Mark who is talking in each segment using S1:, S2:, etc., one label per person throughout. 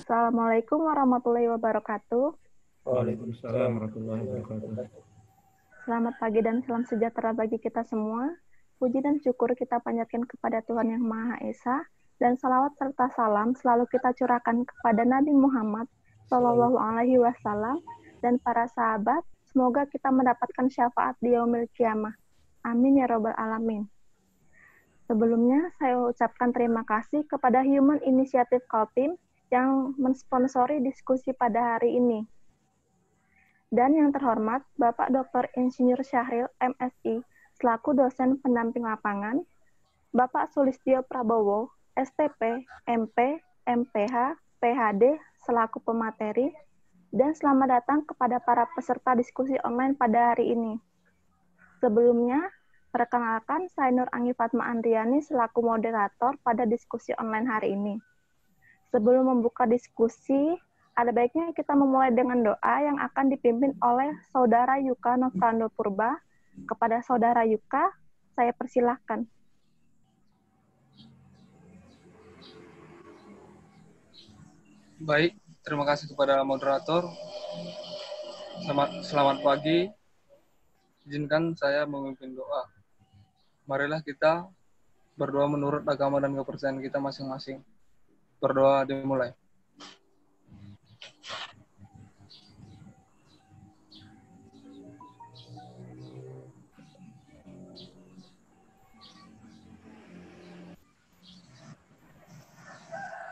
S1: Assalamualaikum warahmatullahi wabarakatuh.
S2: Waalaikumsalam warahmatullahi wabarakatuh.
S1: Selamat pagi dan salam sejahtera bagi kita semua. Puji dan syukur kita panjatkan kepada Tuhan Yang Maha Esa, dan salawat serta salam selalu kita curahkan kepada Nabi Muhammad Shallallahu Alaihi Wasallam dan para sahabat. Semoga kita mendapatkan syafaat di yaumil kiamah. Amin ya robbal alamin. Sebelumnya, saya ucapkan terima kasih kepada Human Initiative Kaltim yang mensponsori diskusi pada hari ini. Dan yang terhormat, Bapak Dr. Insinyur Syahril, MSI, selaku dosen pendamping lapangan, Bapak Sulistyo Prabowo, STP, MP, MPH, PhD, selaku pemateri, dan selamat datang kepada para peserta diskusi online pada hari ini. Sebelumnya, perkenalkan, saya Nur Anggi Fatma Andriani selaku moderator pada diskusi online hari ini. Sebelum membuka diskusi, ada baiknya kita memulai dengan doa yang akan dipimpin oleh Saudara Yuka Nofrando Purba. Kepada Saudara Yuka, saya persilahkan.
S3: Baik, terima kasih kepada moderator. Selamat pagi. Izinkan saya memimpin doa. Marilah kita berdoa menurut agama dan kepercayaan kita masing-masing. Berdoa dimulai.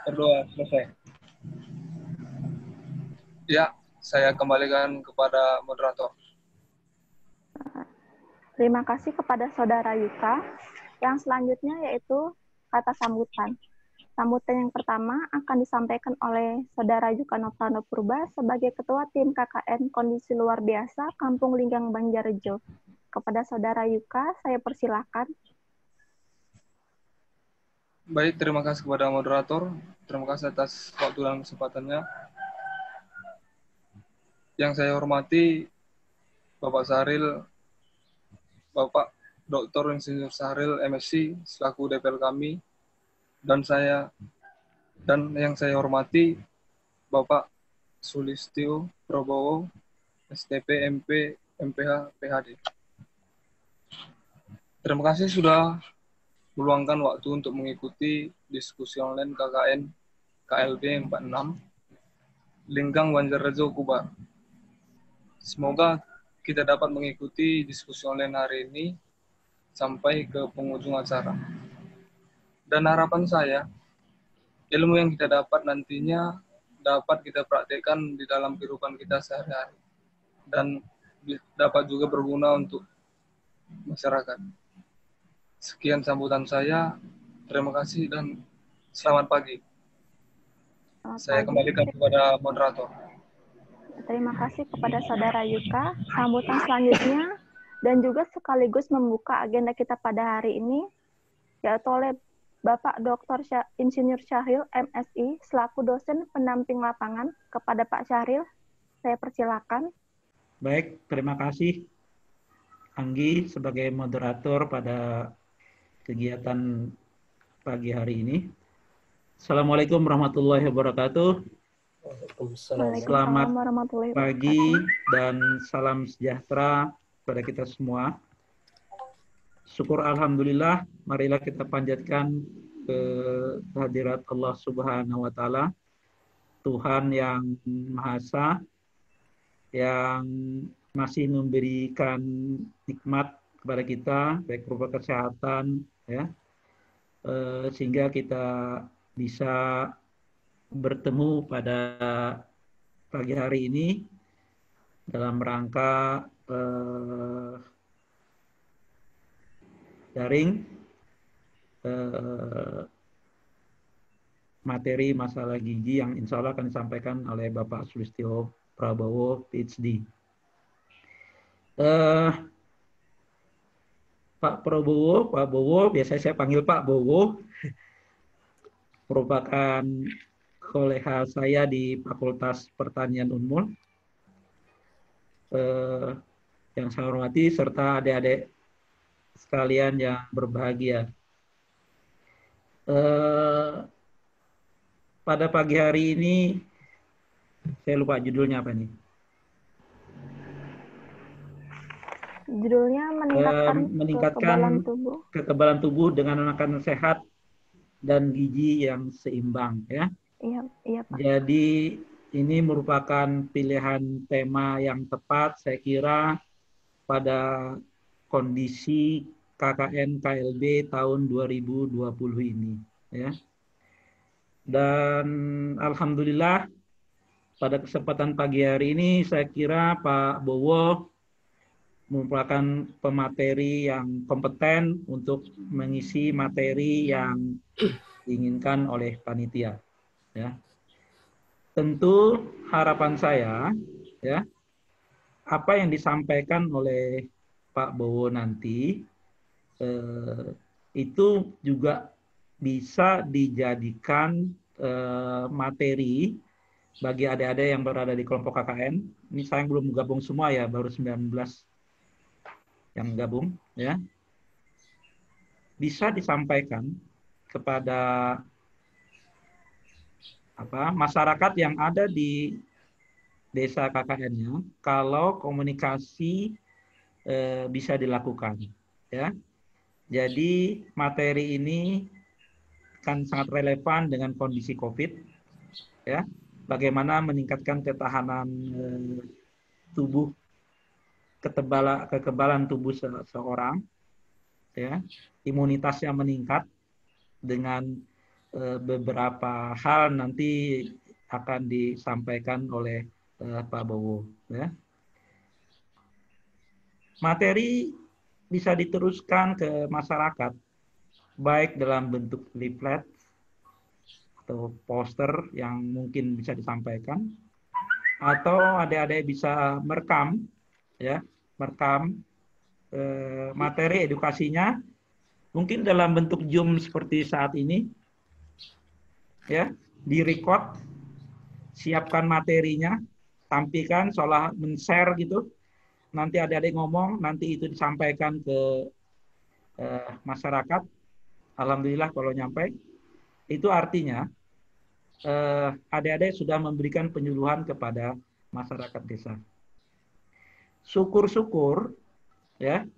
S3: Berdoa selesai. Ya, saya kembalikan kepada moderator.
S1: Terima kasih kepada Saudara Yuka. Yang selanjutnya yaitu kata sambutan. Sambutan yang pertama akan disampaikan oleh Saudara Yuka Nofrando Purba sebagai Ketua Tim KKN Kondisi Luar Biasa Kampung Linggang Banjarjo. Kepada Saudara Yuka, saya persilahkan.
S3: Baik, terima kasih kepada moderator. Terima kasih atas waktu dan kesempatannya. Yang saya hormati Bapak Syahril, Bapak Dr. Insinyur Syahril MSc selaku DPL kami, dan yang saya hormati Bapak Sulistyo Prabowo STP, MP, MPH, PhD. Terima kasih sudah meluangkan waktu untuk mengikuti diskusi online KKN KLB 46 Linggang Banjarjo Kubar. Semoga kita dapat mengikuti diskusi online hari ini sampai ke penghujung acara. Dan harapan saya, ilmu yang kita dapat nantinya dapat kita praktekkan di dalam kehidupan kita sehari-hari. Dan dapat juga berguna untuk masyarakat. Sekian sambutan saya. Terima kasih dan selamat pagi. Saya kembalikan kepada moderator.
S1: Terima kasih kepada Saudara Yuka. Sambutan selanjutnya dan juga sekaligus membuka agenda kita pada hari ini, yaitu oleh Bapak Dr. Insinyur Syahril MSI selaku dosen pendamping lapangan. Kepada Pak Syahril, saya persilakan.
S2: Baik, terima kasih Anggi sebagai moderator pada kegiatan pagi hari ini. Assalamualaikum warahmatullahi wabarakatuh. Selamat pagi dan salam sejahtera pada kita semua. Syukur alhamdulillah, marilah kita panjatkan ke hadirat Allah Subhanahu wa taala, Tuhan yang Maha Esa, yang masih memberikan nikmat kepada kita baik berupa kesehatan ya, sehingga kita bisa bertemu pada pagi hari ini dalam rangka daring materi masalah gigi yang insya Allah akan disampaikan oleh Bapak Sulistyo Prabowo, PhD. Pak Bowo, biasanya saya panggil Pak Bowo, merupakan kolega saya di Fakultas Pertanian Unmul. Yang saya hormati serta adik-adik sekalian yang berbahagia. pada pagi hari ini, saya lupa judulnya apa nih.
S1: Judulnya
S2: Meningkatkan
S1: tubuh.
S2: kekebalan tubuh dengan makanan sehat dan gizi yang seimbang, ya.
S1: Iya, Pak.
S2: Jadi ini merupakan pilihan tema yang tepat, saya kira, pada kondisi KKN KLB tahun 2020 ini, ya. Dan alhamdulillah pada kesempatan pagi hari ini saya kira Pak Bowo merupakan pemateri yang kompeten untuk mengisi materi yang diinginkan oleh panitia, ya. Tentu harapan saya, ya, apa yang disampaikan oleh Pak Bowo nanti itu juga bisa dijadikan materi bagi adik-adik yang berada di kelompok KKN. Ini saya belum gabung semua ya, baru 19 yang gabung, ya. Bisa disampaikan kepada masyarakat yang ada di desa KKN-nya kalau komunikasi bisa dilakukan, ya. Jadi materi ini kan sangat relevan dengan kondisi COVID, ya. Bagaimana meningkatkan ketahanan tubuh, kekebalan tubuh seseorang, ya, imunitasnya meningkat dengan beberapa hal nanti akan disampaikan oleh Pak Bowo, ya. Materi bisa diteruskan ke masyarakat baik dalam bentuk leaflet atau poster yang mungkin bisa disampaikan, atau adik-adik bisa merekam, ya, merekam materi edukasinya mungkin dalam bentuk Zoom seperti saat ini, ya, direcord, siapkan materinya, tampilkan seolah men-share gitu, nanti adik-adik ngomong, nanti itu disampaikan ke masyarakat. Alhamdulillah kalau nyampe, itu artinya adik-adik sudah memberikan penyuluhan kepada masyarakat desa. Syukur-syukur, ya,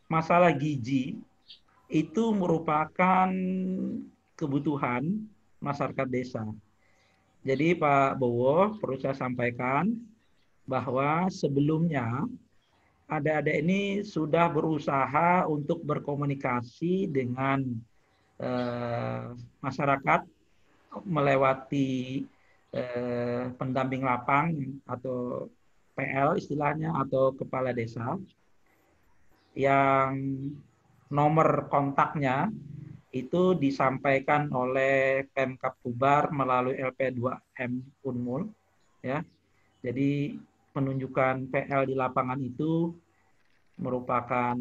S2: masalah gizi itu merupakan kebutuhan masyarakat desa. Jadi Pak Bowo perlu saya sampaikan bahwa sebelumnya adik-adik ini sudah berusaha untuk berkomunikasi dengan masyarakat melewati pendamping lapang atau PL istilahnya, atau kepala desa yang nomor kontaknya itu disampaikan oleh Pemkab Tubar melalui LP2M Unmul, ya. Jadi penunjukan PL di lapangan itu merupakan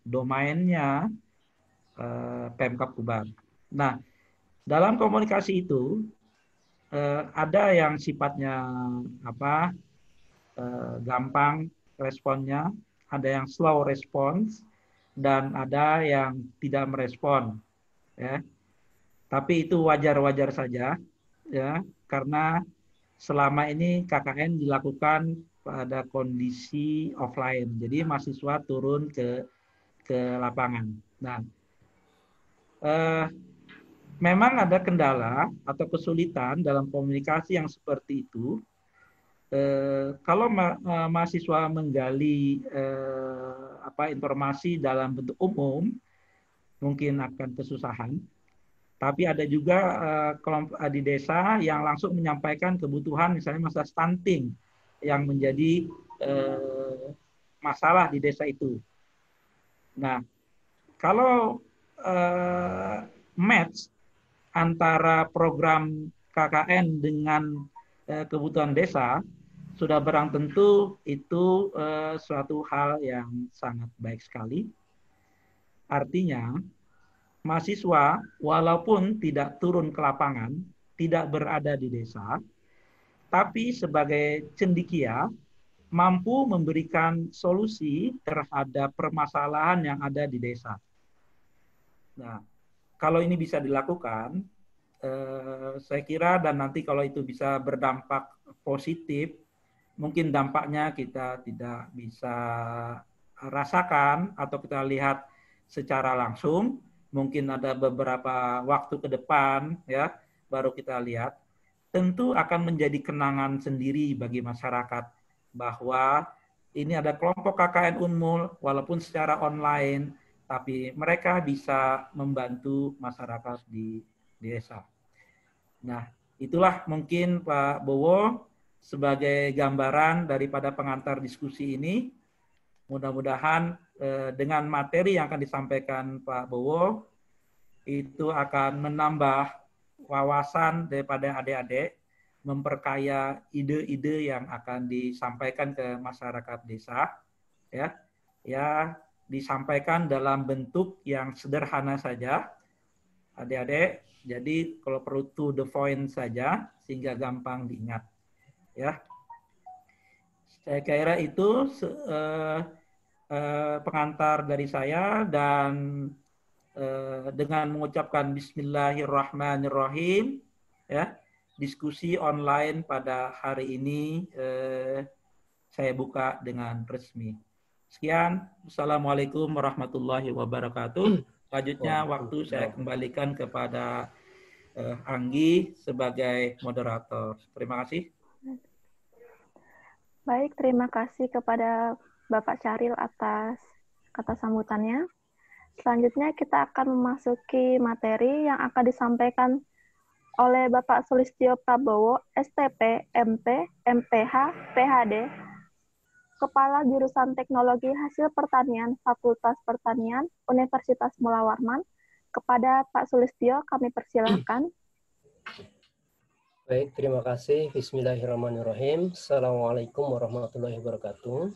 S2: domainnya Pemkab Tubar. Nah, dalam komunikasi itu ada yang sifatnya gampang responnya, ada yang slow response, dan ada yang tidak merespon, ya. Tapi itu wajar-wajar saja, ya, karena selama ini KKN dilakukan pada kondisi offline, jadi mahasiswa turun ke lapangan. Nah, memang ada kendala atau kesulitan dalam komunikasi yang seperti itu. Kalau mahasiswa menggali informasi dalam bentuk umum, mungkin akan kesusahan. Tapi ada juga kelompok di desa yang langsung menyampaikan kebutuhan, misalnya masalah stunting yang menjadi masalah di desa itu. Nah, kalau match antara program KKN dengan kebutuhan desa, sudah barang tentu itu suatu hal yang sangat baik sekali. Artinya, mahasiswa walaupun tidak turun ke lapangan, tidak berada di desa, tapi sebagai cendekia mampu memberikan solusi terhadap permasalahan yang ada di desa. Nah, kalau ini bisa dilakukan, saya kira, dan nanti kalau itu bisa berdampak positif, mungkin dampaknya kita tidak bisa rasakan atau kita lihat secara langsung, mungkin ada beberapa waktu ke depan ya baru kita lihat. Tentu akan menjadi kenangan sendiri bagi masyarakat bahwa ini ada kelompok KKN Unmul walaupun secara online, tapi mereka bisa membantu masyarakat di desa. Nah, itulah mungkin Pak Bowo sebagai gambaran daripada pengantar diskusi ini. Mudah-mudahan dengan materi yang akan disampaikan Pak Bowo itu akan menambah wawasan daripada adik-adik, memperkaya ide-ide yang akan disampaikan ke masyarakat desa, ya disampaikan dalam bentuk yang sederhana saja, adik-adik. Jadi kalau perlu to the point saja sehingga gampang diingat, ya. Saya kira itu pengantar dari saya, dan dengan mengucapkan Bismillahirrahmanirrahim, ya, diskusi online pada hari ini saya buka dengan resmi. Sekian, Assalamualaikum warahmatullahi wabarakatuh. Selanjutnya waktu saya kembalikan kepada Anggi sebagai moderator. Terima kasih.
S1: Baik, terima kasih kepada Bapak Syahril atas kata sambutannya. Selanjutnya kita akan memasuki materi yang akan disampaikan oleh Bapak Sulistyo Prabowo, STP, MP, MPH, PhD, Kepala Jurusan Teknologi Hasil Pertanian, Fakultas Pertanian, Universitas Mula Warman. Kepada Pak Sulistyo, kami persilahkan.
S4: Baik, terima kasih. Bismillahirrahmanirrahim. Assalamualaikum warahmatullahi wabarakatuh.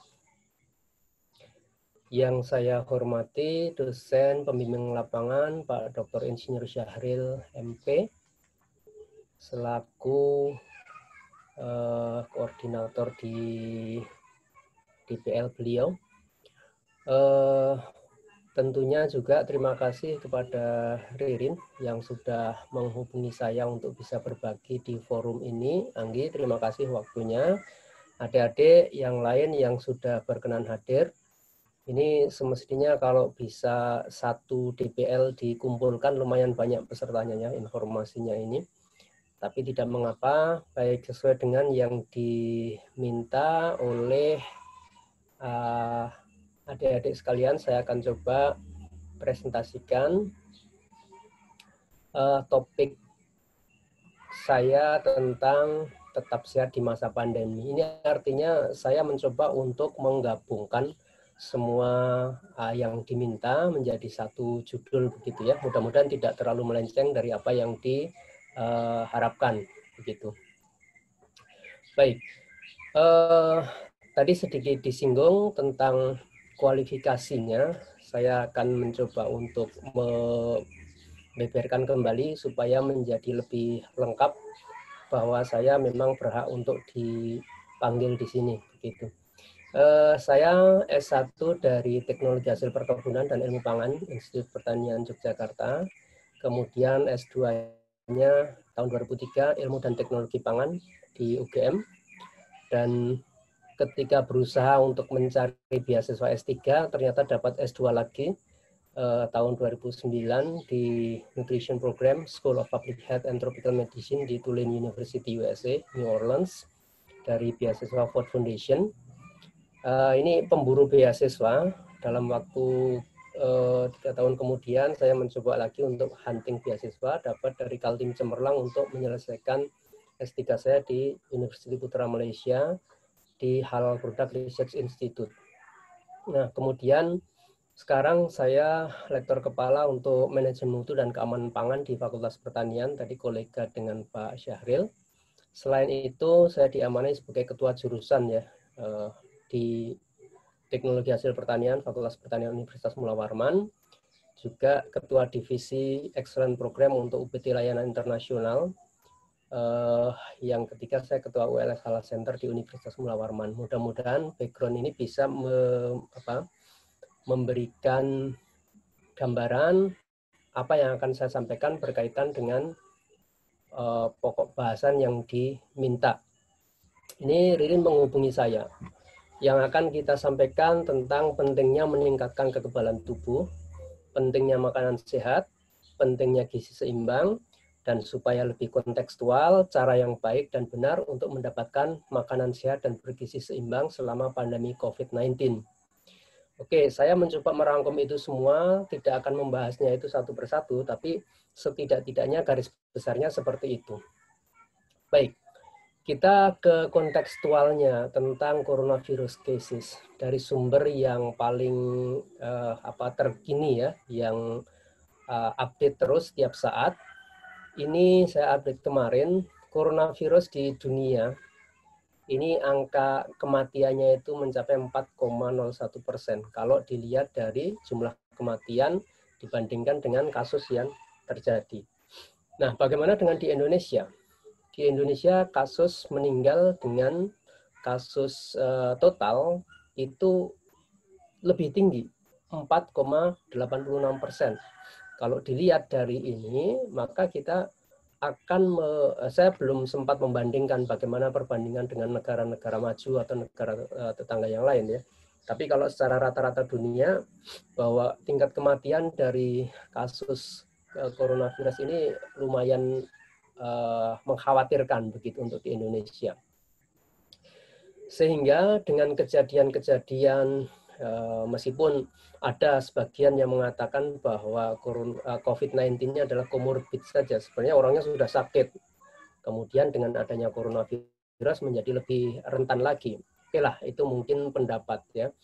S4: Yang saya hormati dosen pembimbing lapangan Pak Dr. Insinyur Syahril MP selaku koordinator di DPL beliau. Tentunya juga terima kasih kepada Ririn yang sudah menghubungi saya untuk bisa berbagi di forum ini. Anggi, terima kasih waktunya. Adik-adik yang lain yang sudah berkenan hadir. Ini semestinya kalau bisa satu DPL dikumpulkan lumayan banyak pesertanya ya, informasinya ini. Tapi tidak mengapa, baik sesuai dengan yang diminta oleh adik-adik sekalian, saya akan coba presentasikan topik saya tentang tetap sehat di masa pandemi. Ini artinya saya mencoba untuk menggabungkan semua yang diminta menjadi satu judul begitu ya. Mudah-mudahan tidak terlalu melenceng dari apa yang diharapkan begitu. Baik, tadi sedikit disinggung tentang kualifikasinya. Saya akan mencoba untuk membeberkan kembali supaya menjadi lebih lengkap bahwa saya memang berhak untuk dipanggil di sini begitu. Saya S1 dari Teknologi Hasil Perkebunan dan Ilmu Pangan Institut Pertanian Yogyakarta. Kemudian S2-nya tahun 2003 Ilmu dan Teknologi Pangan di UGM. Dan ketika berusaha untuk mencari beasiswa S3, ternyata dapat S2 lagi tahun 2009 di Nutrition Program School of Public Health and Tropical Medicine di Tulane University, USA, New Orleans, dari beasiswa Ford Foundation. Ini pemburu beasiswa. Dalam waktu 3 tahun kemudian saya mencoba lagi untuk hunting beasiswa, dapat dari Kaltim Cemerlang untuk menyelesaikan S3 saya di University Putra Malaysia di Halal Product Research Institute. Nah, kemudian sekarang saya lektor kepala untuk manajemen mutu dan keamanan pangan di Fakultas Pertanian, tadi kolega dengan Pak Syahril. Selain itu, saya diamanai sebagai ketua jurusan ya di Teknologi Hasil Pertanian Fakultas Pertanian Universitas Mula Warman, juga ketua divisi Excellent Program untuk UPT Layanan Internasional. Yang ketiga, saya ketua ULS Halal Center di Universitas Mula Warman. Mudah-mudahan background ini bisa memberikan gambaran apa yang akan saya sampaikan berkaitan dengan pokok bahasan yang diminta. Ini Ririn menghubungi saya. Yang akan kita sampaikan tentang pentingnya meningkatkan kekebalan tubuh, pentingnya makanan sehat, pentingnya gizi seimbang, dan supaya lebih kontekstual, cara yang baik dan benar untuk mendapatkan makanan sehat dan bergizi seimbang selama pandemi COVID-19. Oke, saya mencoba merangkum itu semua, tidak akan membahasnya itu satu persatu, tapi setidak-tidaknya garis besarnya seperti itu. Baik, kita ke kontekstualnya tentang coronavirus cases dari sumber yang paling terkini ya, yang update terus setiap saat. Ini saya update kemarin, coronavirus di dunia, ini angka kematiannya itu mencapai 4,01% kalau dilihat dari jumlah kematian dibandingkan dengan kasus yang terjadi. Nah, bagaimana dengan di Indonesia? Di Indonesia kasus meninggal dengan kasus total itu lebih tinggi, 4,86%. Kalau dilihat dari ini, maka kita saya belum sempat membandingkan bagaimana perbandingan dengan negara-negara maju atau negara tetangga yang lain ya. Tapi kalau secara rata-rata dunia, bahwa tingkat kematian dari kasus coronavirus ini lumayan mengkhawatirkan begitu untuk di Indonesia. Sehingga dengan kejadian-kejadian meskipun ada sebagian yang mengatakan bahwa COVID-19 ini adalah komorbid saja, sebenarnya orangnya sudah sakit. Kemudian dengan adanya coronavirus menjadi lebih rentan lagi. Oke lah, itu mungkin pendapat ya.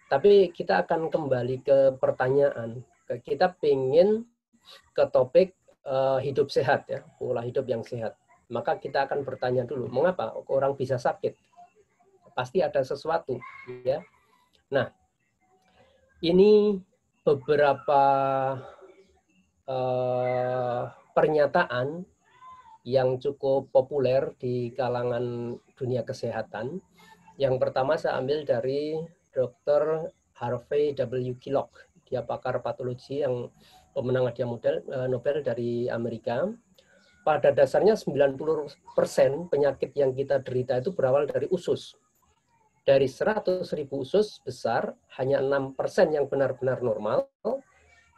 S4: Tapi kita akan kembali ke pertanyaan. Kita pengen ke topik hidup sehat ya, pola hidup yang sehat. Maka kita akan bertanya dulu, mengapa orang bisa sakit? Pasti ada sesuatu ya. Nah, ini beberapa pernyataan yang cukup populer di kalangan dunia kesehatan. Yang pertama saya ambil dari Dr. Harvey W. Kellogg. Dia pakar patologi yang pemenang hadiah Nobel dari Amerika. Pada dasarnya 90% penyakit yang kita derita itu berawal dari usus. Dari 100.000 usus besar, hanya 6% yang benar-benar normal,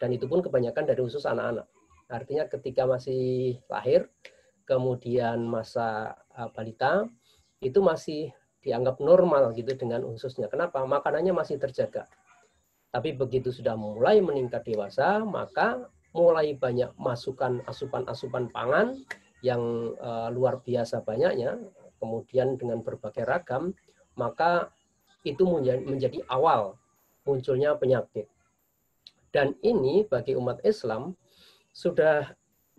S4: dan itu pun kebanyakan dari usus anak-anak. Artinya ketika masih lahir, kemudian masa balita, itu masih dianggap normal gitu dengan ususnya. Kenapa? Makanannya masih terjaga. Tapi begitu sudah mulai meningkat dewasa, maka mulai banyak masukan asupan-asupan pangan yang luar biasa banyaknya, kemudian dengan berbagai ragam, maka itu menjadi awal munculnya penyakit. Dan ini bagi umat Islam sudah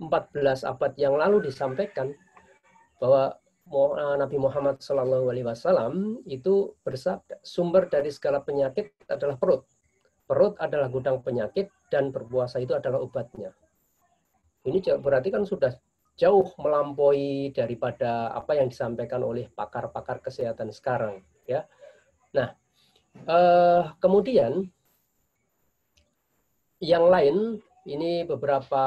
S4: 14 abad yang lalu disampaikan bahwa Nabi Muhammad SAW itu bersabda, sumber dari segala penyakit adalah perut. Perut adalah gudang penyakit dan berpuasa itu adalah obatnya. Ini berarti kan sudah jauh melampaui daripada apa yang disampaikan oleh pakar-pakar kesehatan sekarang ya. Nah, kemudian yang lain ini beberapa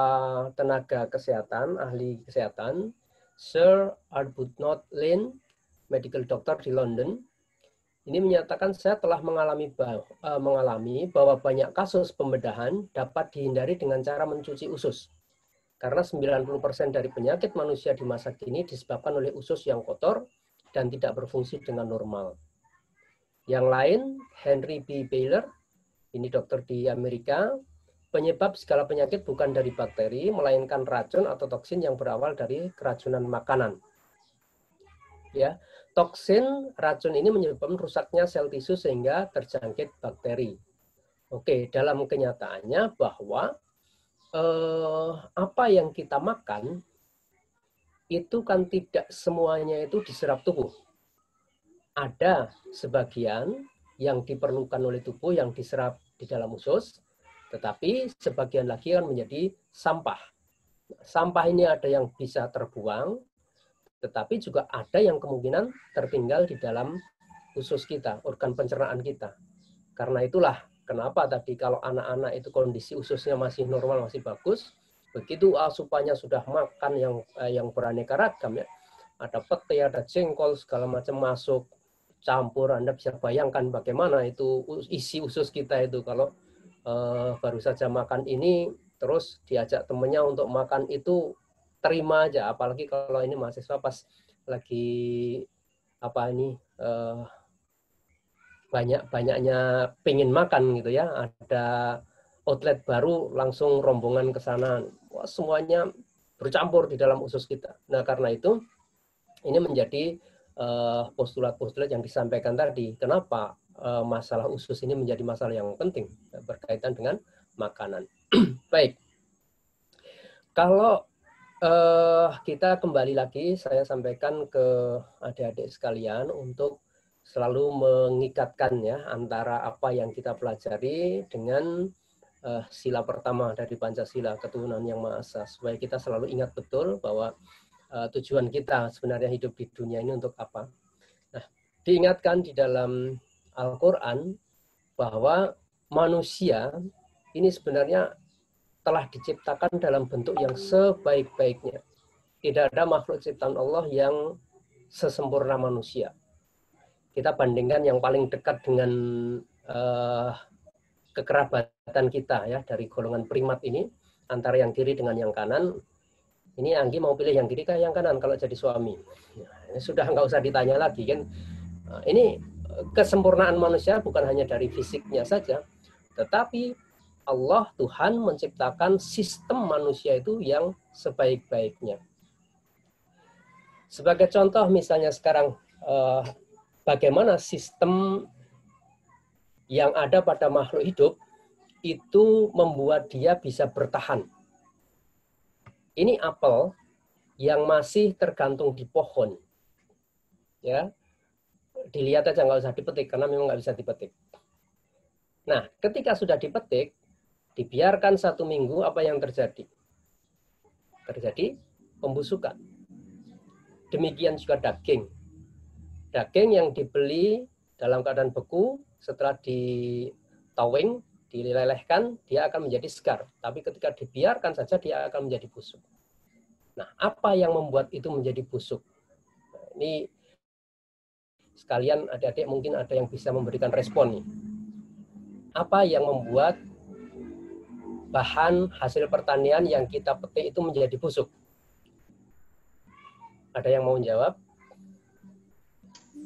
S4: tenaga kesehatan, ahli kesehatan, Sir Arbuthnot Lane, medical doctor di London, ini menyatakan saya telah mengalami bahwa banyak kasus pembedahan dapat dihindari dengan cara mencuci usus. Karena 90% dari penyakit manusia di masa kini disebabkan oleh usus yang kotor dan tidak berfungsi dengan normal. Yang lain, Henry B. Baylor, ini dokter di Amerika, penyebab segala penyakit bukan dari bakteri, melainkan racun atau toksin yang berawal dari keracunan makanan. Ya, toksin, racun ini menyebabkan rusaknya sel tisu sehingga terjangkit bakteri. Oke, dalam kenyataannya bahwa apa yang kita makan itu kan tidak semuanya itu diserap tubuh. Ada sebagian yang diperlukan oleh tubuh yang diserap di dalam usus, tetapi sebagian lagi kan menjadi sampah. Sampah ini ada yang bisa terbuang, tetapi juga ada yang kemungkinan tertinggal di dalam usus kita, organ pencernaan kita. Karena itulah kenapa tadi kalau anak-anak itu kondisi ususnya masih normal, masih bagus, Begitu asupannya sudah makan yang beraneka ragam ya. Ada pete, ada jengkol, segala macam masuk, campur. Anda bisa bayangkan bagaimana itu isi usus kita itu kalau baru saja makan ini, terus diajak temennya untuk makan itu, terima aja. Apalagi kalau ini mahasiswa pas lagi banyak-banyaknya pengen makan gitu ya. Ada outlet baru, langsung rombongan ke sana. Wah, semuanya bercampur di dalam usus kita. Nah, karena itu ini menjadi postulat-postulat yang disampaikan tadi. Kenapa masalah usus ini menjadi masalah yang penting berkaitan dengan makanan. Baik. Kalau kita kembali lagi, saya sampaikan ke adik-adik sekalian untuk selalu mengikatkan ya antara apa yang kita pelajari dengan sila pertama dari Pancasila, ketuhanan yang Maha Esa, supaya kita selalu ingat betul bahwa tujuan kita sebenarnya hidup di dunia ini untuk apa. Nah, diingatkan di dalam Al-Quran bahwa manusia ini sebenarnya telah diciptakan dalam bentuk yang sebaik-baiknya. Tidak ada makhluk ciptaan Allah yang sesempurna manusia. Kita bandingkan yang paling dekat dengan kekerabatan kita ya dari golongan primat ini, antara yang kiri dengan yang kanan. Ini Anggi mau pilih yang kiri kah yang kanan kalau jadi suami? Nah, ini sudah nggak usah ditanya lagi kan. Ini kesempurnaan manusia bukan hanya dari fisiknya saja, tetapi Allah Tuhan menciptakan sistem manusia itu yang sebaik-baiknya. Sebagai contoh misalnya sekarang bagaimana sistem yang ada pada makhluk hidup itu membuat dia bisa bertahan. Ini apel yang masih tergantung di pohon. Ya, dilihat aja, nggak usah dipetik karena memang nggak bisa dipetik. Nah, ketika sudah dipetik, dibiarkan 1 minggu, apa yang terjadi? Terjadi pembusukan. Demikian juga daging. Daging yang dibeli dalam keadaan beku, setelah ditowing, dilelehkan, dia akan menjadi segar. Tapi ketika dibiarkan saja, dia akan menjadi busuk. Nah, apa yang membuat itu menjadi busuk? Nah, ini sekalian adik-adik mungkin ada yang bisa memberikan respon nih. Apa yang membuat bahan hasil pertanian yang kita petik itu menjadi busuk? Ada yang mau jawab?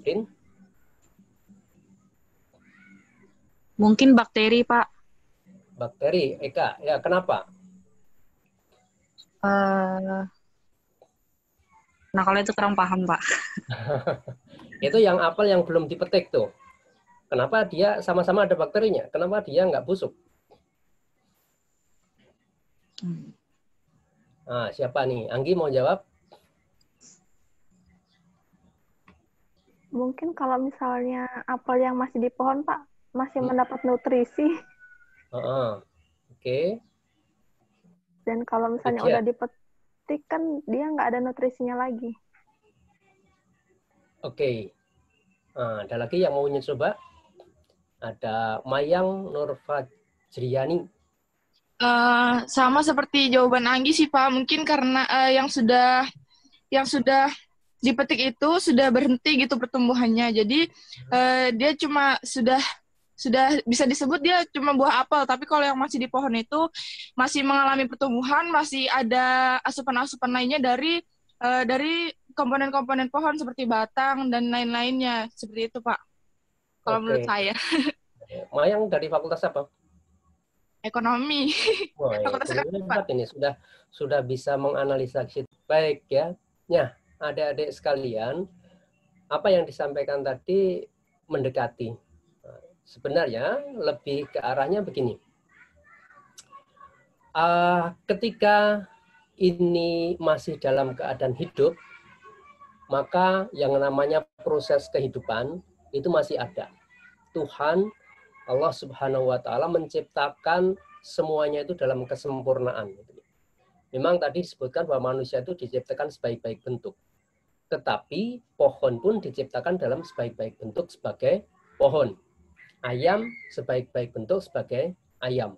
S4: Rin?
S5: Mungkin bakteri, Pak.
S4: Bakteri, Eka. Ya, kenapa?
S5: Nah, kalau itu kurang paham, Pak.
S4: Itu yang apel yang belum dipetik tuh. Kenapa dia sama-sama ada bakterinya? Kenapa dia nggak busuk? Nah, siapa nih? Anggi mau jawab?
S1: Mungkin kalau misalnya apel yang masih di pohon, Pak, masih mendapat nutrisi.
S4: Oke.
S1: Dan kalau misalnya udah dipetik, kan dia nggak ada nutrisinya lagi.
S4: Oke. Nah, ada lagi yang mau coba? Ada Mayang Nurfajriani.
S6: Sama seperti jawaban Anggi sih, Pak. Mungkin karena yang sudah dipetik itu sudah berhenti gitu pertumbuhannya. Jadi dia cuma sudah bisa disebut dia cuma buah apel, tapi kalau yang masih di pohon itu masih mengalami pertumbuhan, masih ada asupan-asupan lainnya dari komponen-komponen pohon seperti batang dan lain-lainnya. Seperti itu, Pak. Kalau menurut saya.
S4: Mayang dari fakultas apa?
S6: Ekonomi.
S4: Wah, ini sudah bisa menganalisa baik ya. Nah, adik-adik sekalian, apa yang disampaikan tadi mendekati. Sebenarnya lebih ke arahnya begini. Ketika ini masih dalam keadaan hidup, maka yang namanya proses kehidupan itu masih ada. Tuhan Allah Subhanahu wa Ta'ala menciptakan semuanya itu dalam kesempurnaan. Memang tadi disebutkan bahwa manusia itu diciptakan sebaik-baik bentuk. Tetapi pohon pun diciptakan dalam sebaik-baik bentuk sebagai pohon. Ayam sebaik-baik bentuk sebagai ayam.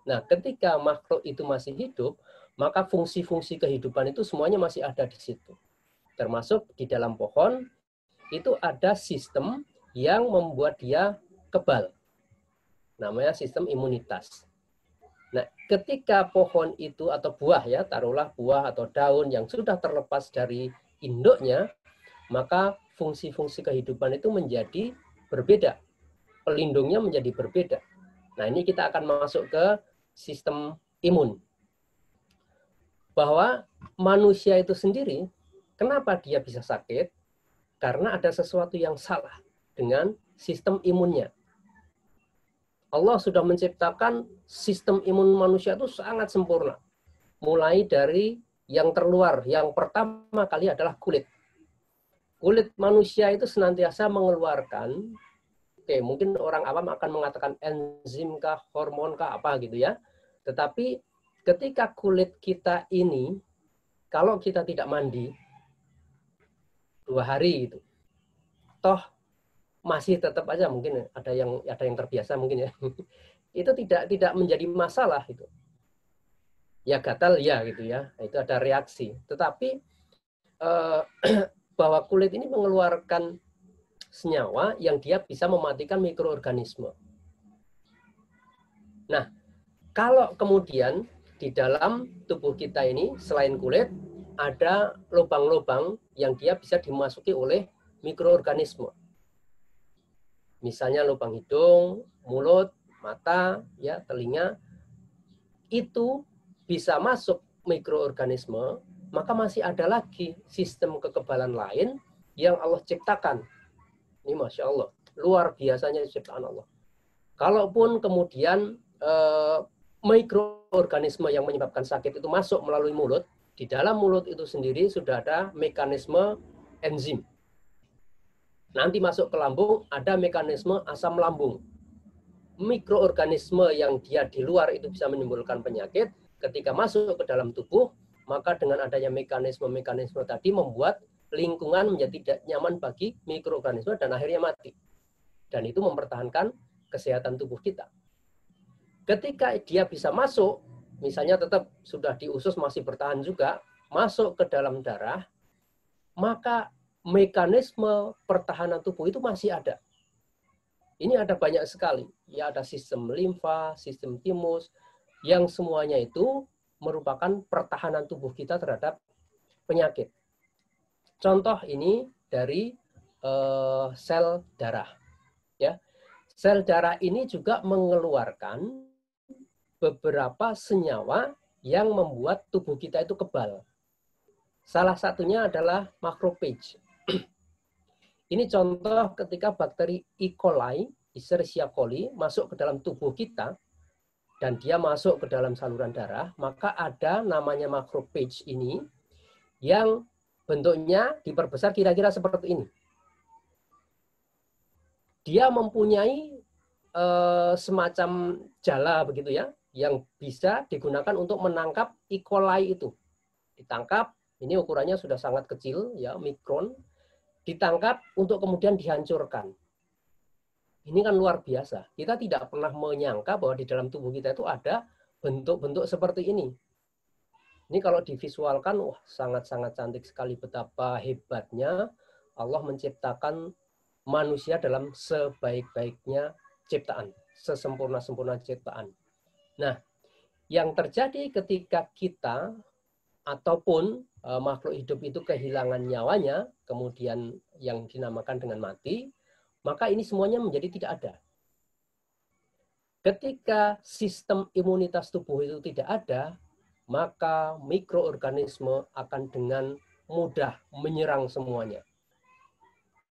S4: Nah, ketika makhluk itu masih hidup, maka fungsi-fungsi kehidupan itu semuanya masih ada di situ. Termasuk di dalam pohon, itu ada sistem yang membuat dia kebal. Namanya sistem imunitas. Nah, ketika pohon itu atau buah ya, taruhlah buah atau daun yang sudah terlepas dari induknya, maka fungsi-fungsi kehidupan itu menjadi berbeda. Pelindungnya menjadi berbeda. Nah, ini kita akan masuk ke sistem imun. Bahwa manusia itu sendiri, kenapa dia bisa sakit? Karena ada sesuatu yang salah dengan sistem imunnya. Allah sudah menciptakan sistem imun manusia itu sangat sempurna. Mulai dari yang terluar, yang pertama kali adalah kulit. Kulit manusia itu senantiasa mengeluarkan, mungkin orang awam akan mengatakan enzim kah, hormon kah, apa gitu ya. Tetapi ketika kulit kita ini, kalau kita tidak mandi 2 hari gitu, toh masih tetap aja mungkin ada yang terbiasa mungkin ya. Itu tidak menjadi masalah itu. Ya gatal ya gitu ya. Itu ada reaksi. Tetapi bahwa kulit ini mengeluarkan senyawa yang dia bisa mematikan mikroorganisme. Nah, kalau kemudian di dalam tubuh kita ini selain kulit ada lubang-lubang yang dia bisa dimasuki oleh mikroorganisme. Misalnya lubang hidung, mulut, mata, ya, telinga, itu bisa masuk mikroorganisme, maka masih ada lagi sistem kekebalan lain yang Allah ciptakan. Ini Masya Allah, luar biasanya ciptaan Allah. Kalaupun kemudian mikroorganisme yang menyebabkan sakit itu masuk melalui mulut, di dalam mulut itu sendiri sudah ada mekanisme enzim. Nanti masuk ke lambung, ada mekanisme asam lambung. Mikroorganisme yang dia di luar itu bisa menimbulkan penyakit. Ketika masuk ke dalam tubuh, maka dengan adanya mekanisme-mekanisme tadi membuat lingkungan menjadi tidak nyaman bagi mikroorganisme dan akhirnya mati. Dan itu mempertahankan kesehatan tubuh kita. Ketika dia bisa masuk, misalnya tetap sudah di usus masih bertahan juga, masuk ke dalam darah, maka mekanisme pertahanan tubuh itu masih ada. Ini ada banyak sekali. Ya, ada sistem limfa, sistem timus, yang semuanya itu merupakan pertahanan tubuh kita terhadap penyakit. Contoh ini dari sel darah. Ya, sel darah ini juga mengeluarkan beberapa senyawa yang membuat tubuh kita itu kebal. Salah satunya adalah macrophage. Ini contoh ketika bakteri E. coli, Escherichia coli, masuk ke dalam tubuh kita, dan dia masuk ke dalam saluran darah, maka ada namanya macrophage ini, yang bentuknya diperbesar kira-kira seperti ini. Dia mempunyai semacam jala begitu ya, yang bisa digunakan untuk menangkap E. coli itu. Ditangkap, ini ukurannya sudah sangat kecil, ya, mikron, ditangkap untuk kemudian dihancurkan. Ini kan luar biasa. Kita tidak pernah menyangka bahwa di dalam tubuh kita itu ada bentuk-bentuk seperti ini. Ini kalau divisualkan, wah, sangat-sangat cantik sekali betapa hebatnya Allah menciptakan manusia dalam sebaik-baiknya ciptaan, sesempurna-sempurna ciptaan. Nah, yang terjadi ketika kita ataupun makhluk hidup itu kehilangan nyawanya, kemudian yang dinamakan dengan mati, maka ini semuanya menjadi tidak ada. Ketika sistem imunitas tubuh itu tidak ada, maka mikroorganisme akan dengan mudah menyerang semuanya.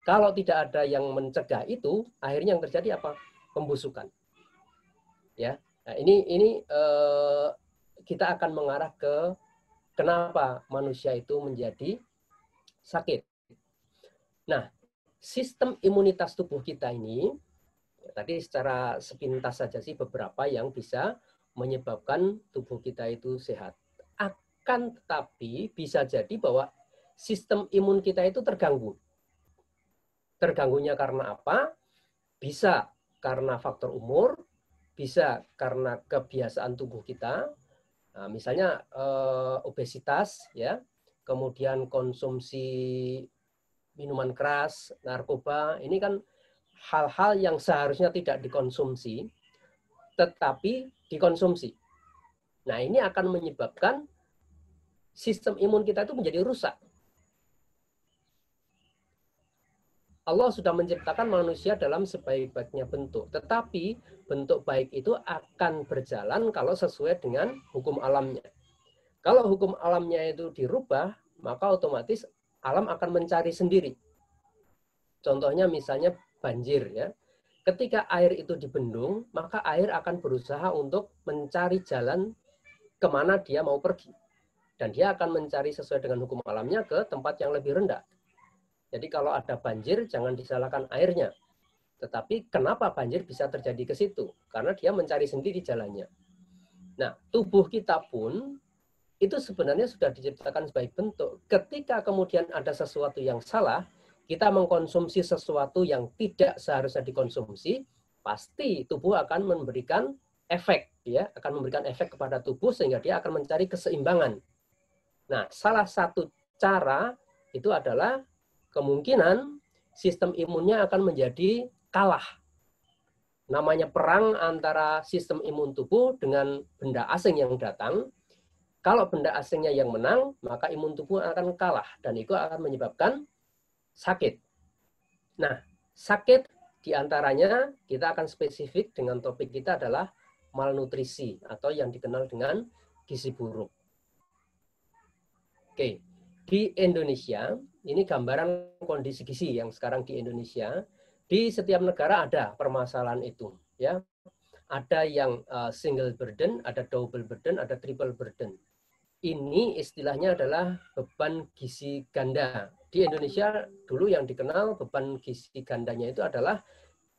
S4: Kalau tidak ada yang mencegah itu, akhirnya yang terjadi apa? Pembusukan. Ya, nah ini kita akan mengarah ke kenapa manusia itu menjadi sakit. Nah, sistem imunitas tubuh kita ini, tadi secara sepintas saja sih beberapa yang bisa menyebabkan tubuh kita itu sehat. Akan tetapi bisa jadi bahwa sistem imun kita itu terganggu. Terganggunya karena apa? Bisa karena faktor umur, bisa karena kebiasaan tubuh kita, Nah, misalnya obesitas, ya, kemudian konsumsi minuman keras, narkoba, ini kan hal-hal yang seharusnya tidak dikonsumsi, tetapi dikonsumsi. Nah, ini akan menyebabkan sistem imun kita itu menjadi rusak. Allah sudah menciptakan manusia dalam sebaik-baiknya bentuk. Tetapi bentuk baik itu akan berjalan kalau sesuai dengan hukum alamnya. Kalau hukum alamnya itu dirubah, maka otomatis alam akan mencari sendiri. Contohnya misalnya banjir, ya. Ketika air itu dibendung, maka air akan berusaha untuk mencari jalan kemana dia mau pergi. Dan dia akan mencari sesuai dengan hukum alamnya ke tempat yang lebih rendah. Jadi kalau ada banjir, jangan disalahkan airnya. Tetapi kenapa banjir bisa terjadi ke situ? Karena dia mencari sendiri jalannya. Nah, tubuh kita pun itu sebenarnya sudah diciptakan sebaik bentuk. Ketika kemudian ada sesuatu yang salah, kita mengkonsumsi sesuatu yang tidak seharusnya dikonsumsi, pasti tubuh akan memberikan efek, ya, akan memberikan efek kepada tubuh sehingga dia akan mencari keseimbangan. Nah, salah satu cara itu adalah kemungkinan sistem imunnya akan menjadi kalah. Namanya perang antara sistem imun tubuh dengan benda asing yang datang. Kalau benda asingnya yang menang, maka imun tubuh akan kalah. Dan itu akan menyebabkan sakit. Nah, sakit diantaranya kita akan spesifik dengan topik kita adalah malnutrisi atau yang dikenal dengan gizi buruk. Oke. Di Indonesia, ini gambaran kondisi gizi yang sekarang di Indonesia. Di setiap negara ada permasalahan itu, ya. Ada yang single burden, ada double burden, ada triple burden. Ini istilahnya adalah beban gizi ganda. Di Indonesia dulu yang dikenal beban gizi gandanya itu adalah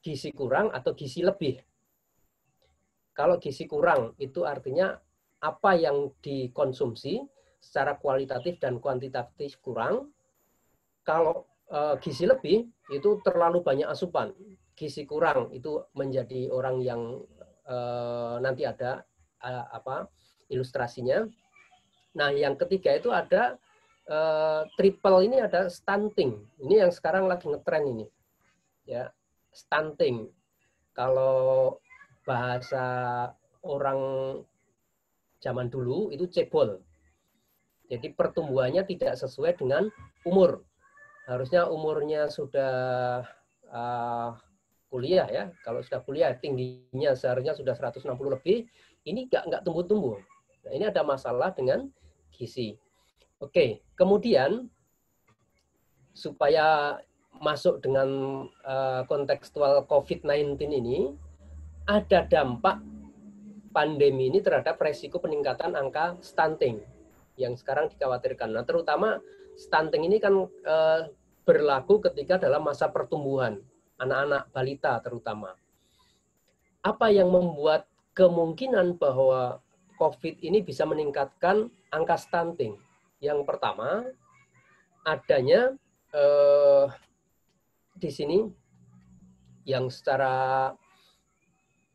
S4: gizi kurang atau gizi lebih. Kalau gizi kurang itu artinya apa yang dikonsumsi secara kualitatif dan kuantitatif kurang. Kalau gizi lebih itu terlalu banyak asupan. Gizi kurang itu menjadi orang yang nanti ada ilustrasinya. Nah, yang ketiga itu ada triple, ini ada stunting. Ini yang sekarang lagi ngetren ini. Ya, stunting. Kalau bahasa orang zaman dulu itu cebol. Jadi pertumbuhannya tidak sesuai dengan umur. Harusnya umurnya sudah kuliah, ya. Kalau sudah kuliah tingginya seharusnya sudah 160 lebih. Ini nggak tumbuh-tumbuh. Nah, ini ada masalah dengan gizi. Oke, kemudian supaya masuk dengan kontekstual COVID-19 ini, ada dampak pandemi ini terhadap resiko peningkatan angka stunting yang sekarang dikhawatirkan. Nah, terutama stunting ini kan berlaku ketika dalam masa pertumbuhan, anak-anak balita terutama. Apa yang membuat kemungkinan bahwa COVID ini bisa meningkatkan angka stunting? Yang pertama, adanya di sini yang secara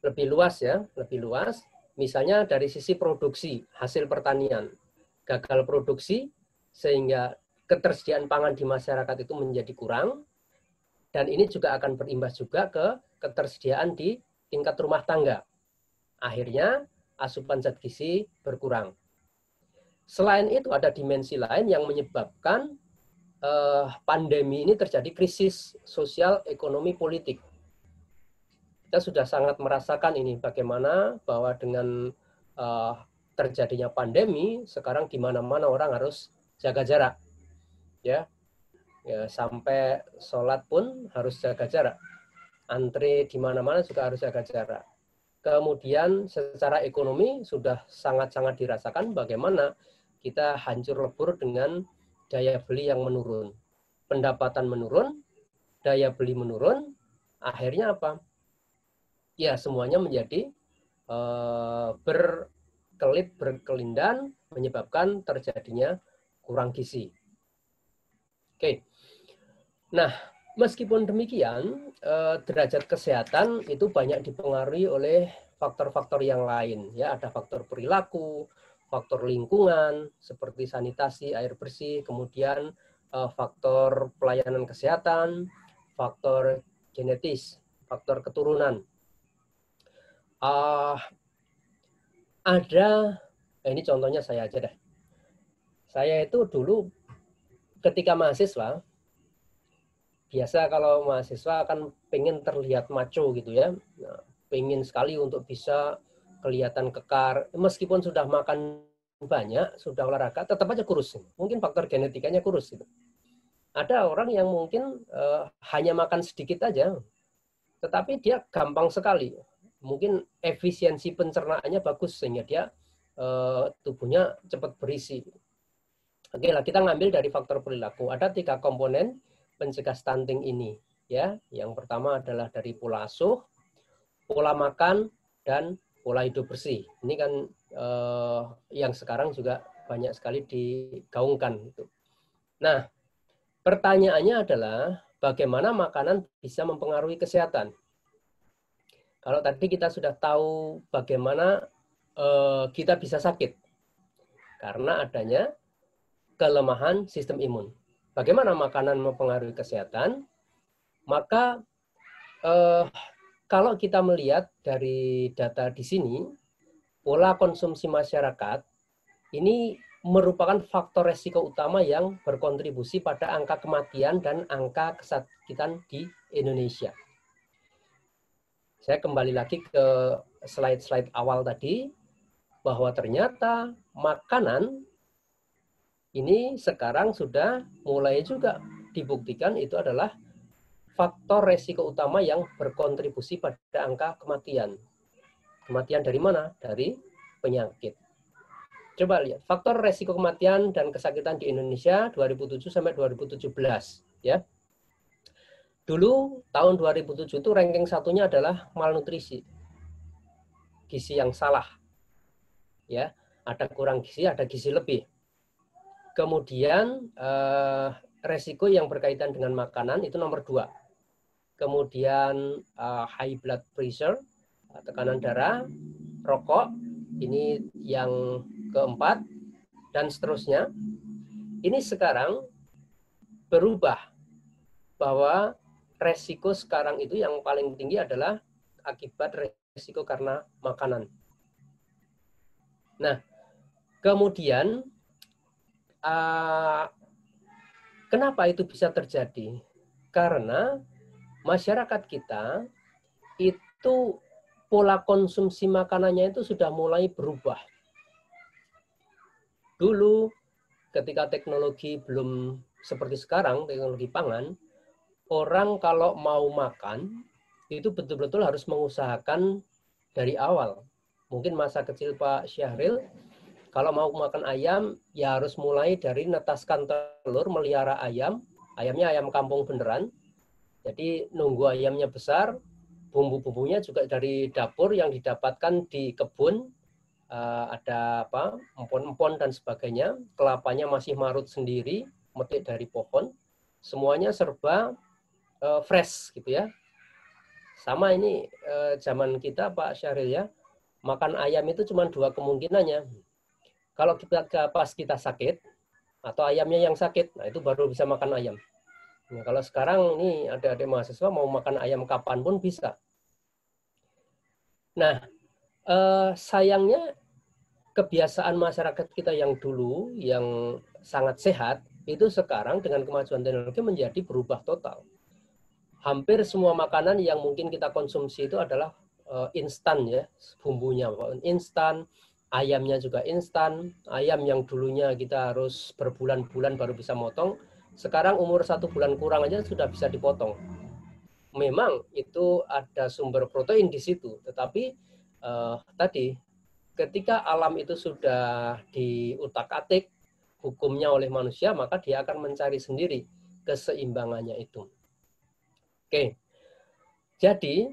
S4: lebih luas, ya, lebih luas, misalnya dari sisi produksi, hasil pertanian. Gagal produksi sehingga ketersediaan pangan di masyarakat itu menjadi kurang, dan ini juga akan berimbas juga ke ketersediaan di tingkat rumah tangga. Akhirnya asupan zat gizi berkurang. Selain itu ada dimensi lain yang menyebabkan pandemi ini terjadi krisis sosial, ekonomi, politik. Kita sudah sangat merasakan ini bagaimana bahwa dengan terjadinya pandemi, sekarang di mana-mana orang harus jaga jarak. Ya, sampai sholat pun harus jaga jarak. Antri di mana-mana juga harus jaga jarak. Kemudian secara ekonomi sudah sangat-sangat dirasakan bagaimana kita hancur lebur dengan daya beli yang menurun. Pendapatan menurun, daya beli menurun, akhirnya apa? Ya, semuanya menjadi berkelindan, menyebabkan terjadinya kurang gizi. Oke. Nah, meskipun demikian, derajat kesehatan itu banyak dipengaruhi oleh faktor-faktor yang lain. Ya, ada faktor perilaku, faktor lingkungan seperti sanitasi, air bersih, kemudian faktor pelayanan kesehatan, faktor genetis, faktor keturunan. Ini contohnya saya aja deh. Saya itu dulu ketika mahasiswa, biasa kalau mahasiswa kan pengen terlihat macho gitu ya. Nah, pengen sekali untuk bisa kelihatan kekar, meskipun sudah makan banyak, sudah olahraga, tetap aja kurus. Mungkin faktor genetikanya kurus gitu. Ada orang yang mungkin hanya makan sedikit aja, tetapi dia gampang sekali. Mungkin efisiensi pencernaannya bagus sehingga dia tubuhnya cepat berisi. Oke lah, kita ngambil dari faktor perilaku. Ada 3 komponen pencegah stunting ini. Ya, yang pertama adalah dari pola asuh, pola makan, dan pola hidup bersih. Ini kan yang sekarang juga banyak sekali digaungkan. Nah, pertanyaannya adalah bagaimana makanan bisa mempengaruhi kesehatan. Kalau tadi kita sudah tahu bagaimana kita bisa sakit karena adanya kelemahan sistem imun. Bagaimana makanan mempengaruhi kesehatan? Maka kalau kita melihat dari data di sini, pola konsumsi masyarakat ini merupakan faktor resiko utama yang berkontribusi pada angka kematian dan angka kesakitan di Indonesia. Saya kembali lagi ke slide-slide awal tadi, bahwa ternyata makanan ini sekarang sudah mulai juga dibuktikan itu adalah faktor resiko utama yang berkontribusi pada angka kematian. Kematian dari mana? Dari penyakit. Coba lihat, faktor resiko kematian dan kesakitan di Indonesia 2007 sampai 2017. Ya. Dulu tahun 2007 itu ranking satunya adalah malnutrisi. Gizi yang salah. Ya, ada kurang gizi, ada gizi lebih. Kemudian resiko yang berkaitan dengan makanan itu nomor 2. Kemudian high blood pressure, tekanan darah, rokok, ini yang keempat, dan seterusnya. Ini sekarang berubah bahwa resiko sekarang itu yang paling tinggi adalah akibat resiko karena makanan. Nah, kemudian kenapa itu bisa terjadi? Karena masyarakat kita itu pola konsumsi makanannya itu sudah mulai berubah. Dulu ketika teknologi belum seperti sekarang, teknologi pangan, orang kalau mau makan itu betul-betul harus mengusahakan dari awal. Mungkin masa kecil Pak Syahril, kalau mau makan ayam, ya harus mulai dari netaskan telur, melihara ayam. Ayamnya ayam kampung beneran. Jadi nunggu ayamnya besar, bumbu-bumbunya juga dari dapur yang didapatkan di kebun. Ada apa, empon-empon dan sebagainya. Kelapanya masih marut sendiri, metik dari pohon. Semuanya serba fresh gitu ya. Sama ini zaman kita Pak Syahril ya, makan ayam itu cuma 2 kemungkinannya. Kalau pas kita sakit, atau ayamnya yang sakit, nah itu baru bisa makan ayam. Nah, kalau sekarang ini adik-adik mahasiswa mau makan ayam kapan pun bisa. Nah, sayangnya kebiasaan masyarakat kita yang dulu, yang sangat sehat, itu sekarang dengan kemajuan teknologi menjadi berubah total. Hampir semua makanan yang mungkin kita konsumsi itu adalah instan ya, bumbunya instan. Ayamnya juga instan, ayam yang dulunya kita harus berbulan-bulan baru bisa motong, sekarang umur 1 bulan kurang aja sudah bisa dipotong. Memang itu ada sumber protein di situ, tetapi tadi ketika alam itu sudah diutak-atik hukumnya oleh manusia, maka dia akan mencari sendiri keseimbangannya itu. Oke, jadi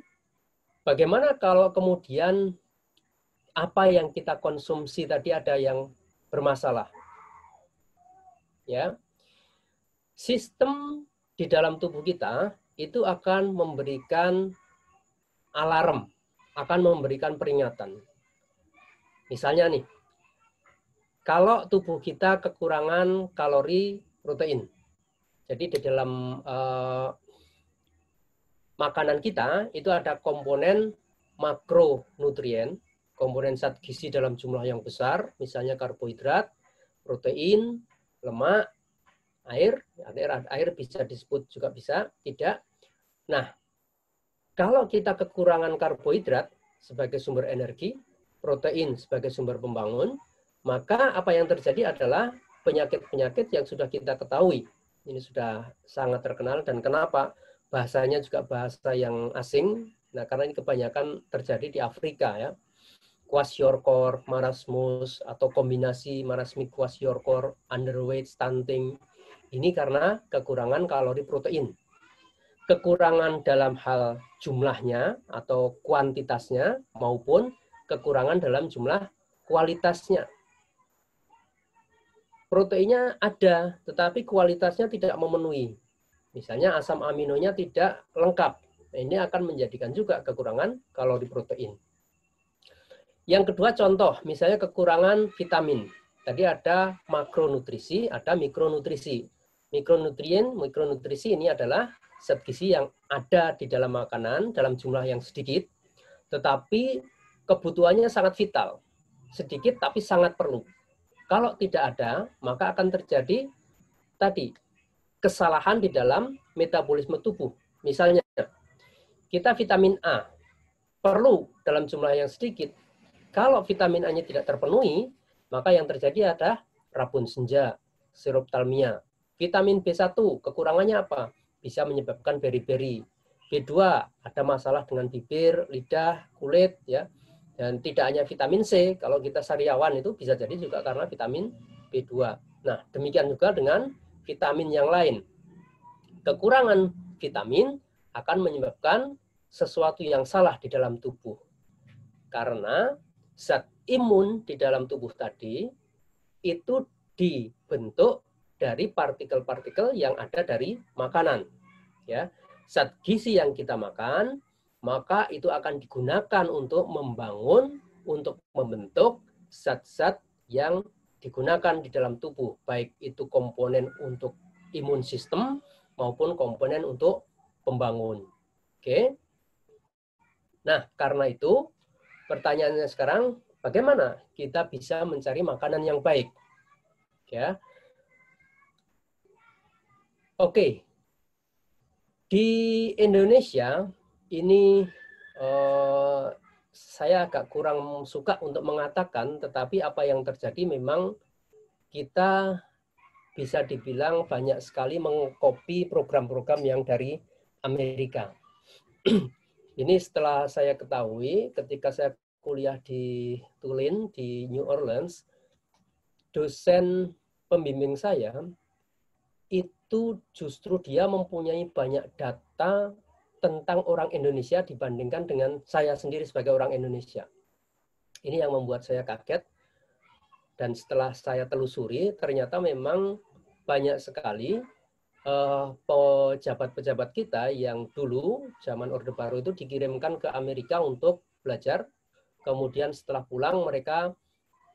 S4: bagaimana kalau kemudian apa yang kita konsumsi tadi ada yang bermasalah. Ya. Sistem di dalam tubuh kita itu akan memberikan alarm, akan memberikan peringatan. Misalnya nih, kalau tubuh kita kekurangan kalori protein. Jadi di dalam makanan kita itu ada komponen makronutrien, komponen zat gizi dalam jumlah yang besar, misalnya karbohidrat, protein, lemak, air bisa disebut juga bisa, tidak. Nah, kalau kita kekurangan karbohidrat sebagai sumber energi, protein sebagai sumber pembangun, maka apa yang terjadi adalah penyakit-penyakit yang sudah kita ketahui. Ini sudah sangat terkenal, dan kenapa bahasanya juga bahasa yang asing. Nah, karena ini kebanyakan terjadi di Afrika ya. Kwashiorkor, marasmus, atau kombinasi marasmik kwashiorkor, underweight, stunting. Ini karena kekurangan kalori protein. Kekurangan dalam hal jumlahnya atau kuantitasnya maupun kekurangan dalam jumlah kualitasnya. Proteinnya ada, tetapi kualitasnya tidak memenuhi. Misalnya asam aminonya tidak lengkap. Ini akan menjadikan juga kekurangan kalori protein. Yang kedua contoh, misalnya kekurangan vitamin. Tadi ada makronutrisi, ada mikronutrisi. Mikronutrisi ini adalah zat gizi yang ada di dalam makanan dalam jumlah yang sedikit, tetapi kebutuhannya sangat vital. Sedikit tapi sangat perlu. Kalau tidak ada, maka akan terjadi tadi kesalahan di dalam metabolisme tubuh. Misalnya, kita vitamin A perlu dalam jumlah yang sedikit. Kalau vitamin A-nya tidak terpenuhi, maka yang terjadi adalah rabun senja, seroptalmia. Vitamin B1 kekurangannya apa? Bisa menyebabkan beri-beri. B2 ada masalah dengan bibir, lidah, kulit, ya. Dan tidak hanya vitamin C, kalau kita sariawan itu bisa jadi juga karena vitamin B2. Nah, demikian juga dengan vitamin yang lain. Kekurangan vitamin akan menyebabkan sesuatu yang salah di dalam tubuh. Karena zat imun di dalam tubuh tadi itu dibentuk dari partikel-partikel yang ada dari makanan. Ya, zat gizi yang kita makan, maka itu akan digunakan untuk membangun, untuk membentuk zat-zat yang digunakan di dalam tubuh, baik itu komponen untuk imun sistem maupun komponen untuk pembangun. Oke. Nah, karena itu pertanyaannya sekarang, bagaimana kita bisa mencari makanan yang baik? Ya. Oke. Di Indonesia ini saya agak kurang suka untuk mengatakan, tetapi apa yang terjadi memang kita bisa dibilang banyak sekali mengcopy program-program yang dari Amerika. Ini setelah saya ketahui ketika saya kuliah di Tulane di New Orleans, dosen pembimbing saya itu justru dia mempunyai banyak data tentang orang Indonesia dibandingkan dengan saya sendiri sebagai orang Indonesia. Ini yang membuat saya kaget. Dan setelah saya telusuri, ternyata memang banyak sekali pejabat-pejabat kita yang dulu zaman Orde Baru itu dikirimkan ke Amerika untuk belajar. Kemudian setelah pulang, mereka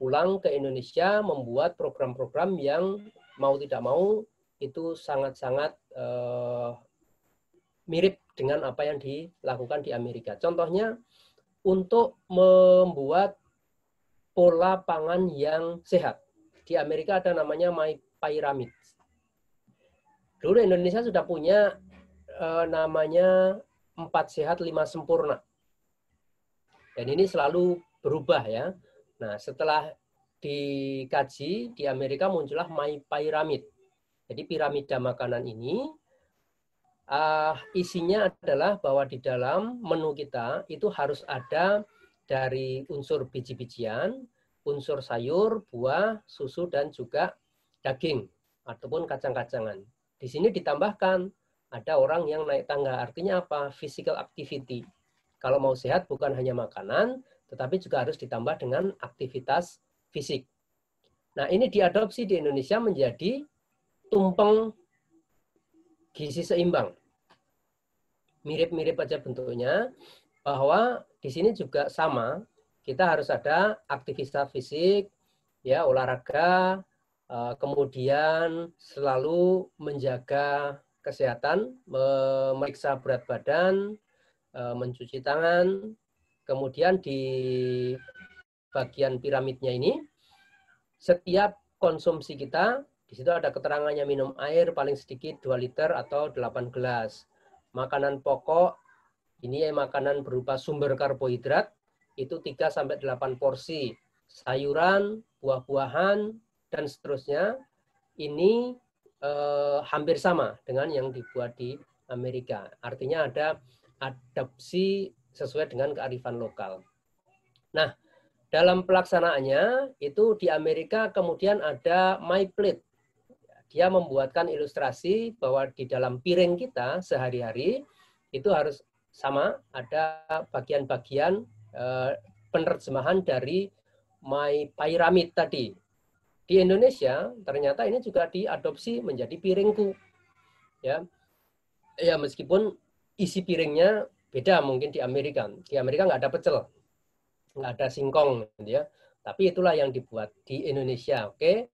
S4: pulang ke Indonesia membuat program-program yang mau tidak mau itu sangat-sangat mirip dengan apa yang dilakukan di Amerika. Contohnya, untuk membuat pola pangan yang sehat. Di Amerika ada namanya My Pyramid. Dulu Indonesia sudah punya namanya 4 sehat 5 sempurna. Dan ini selalu berubah ya. Nah, setelah dikaji di Amerika muncullah My Pyramid. Jadi piramida makanan ini isinya adalah bahwa di dalam menu kita itu harus ada dari unsur biji-bijian, unsur sayur, buah, susu, dan juga daging ataupun kacang-kacangan. Di sini ditambahkan ada orang yang naik tangga. Artinya apa? Physical activity. Kalau mau sehat bukan hanya makanan, tetapi juga harus ditambah dengan aktivitas fisik. Nah, ini diadopsi di Indonesia menjadi tumpeng gizi seimbang. Mirip-mirip aja bentuknya, bahwa di sini juga sama, kita harus ada aktivitas fisik, ya olahraga, kemudian selalu menjaga kesehatan, memeriksa berat badan, mencuci tangan, kemudian di bagian piramidnya ini, setiap konsumsi kita, di situ ada keterangannya minum air paling sedikit 2 liter atau 8 gelas. Makanan pokok, ini makanan berupa sumber karbohidrat, itu 3-8 porsi. Sayuran, buah-buahan, dan seterusnya, ini hampir sama dengan yang dibuat di Amerika. Artinya ada adopsi sesuai dengan kearifan lokal. Nah, dalam pelaksanaannya, itu di Amerika kemudian ada My Plate. Dia membuatkan ilustrasi bahwa di dalam piring kita sehari-hari, itu harus sama, ada bagian-bagian penerjemahan dari My Pyramid tadi. Di Indonesia, ternyata ini juga diadopsi menjadi piringku. Ya, meskipun isi piringnya beda mungkin di Amerika. Di Amerika nggak ada pecel, nggak ada singkong, gitu ya. Tapi itulah yang dibuat di Indonesia, oke?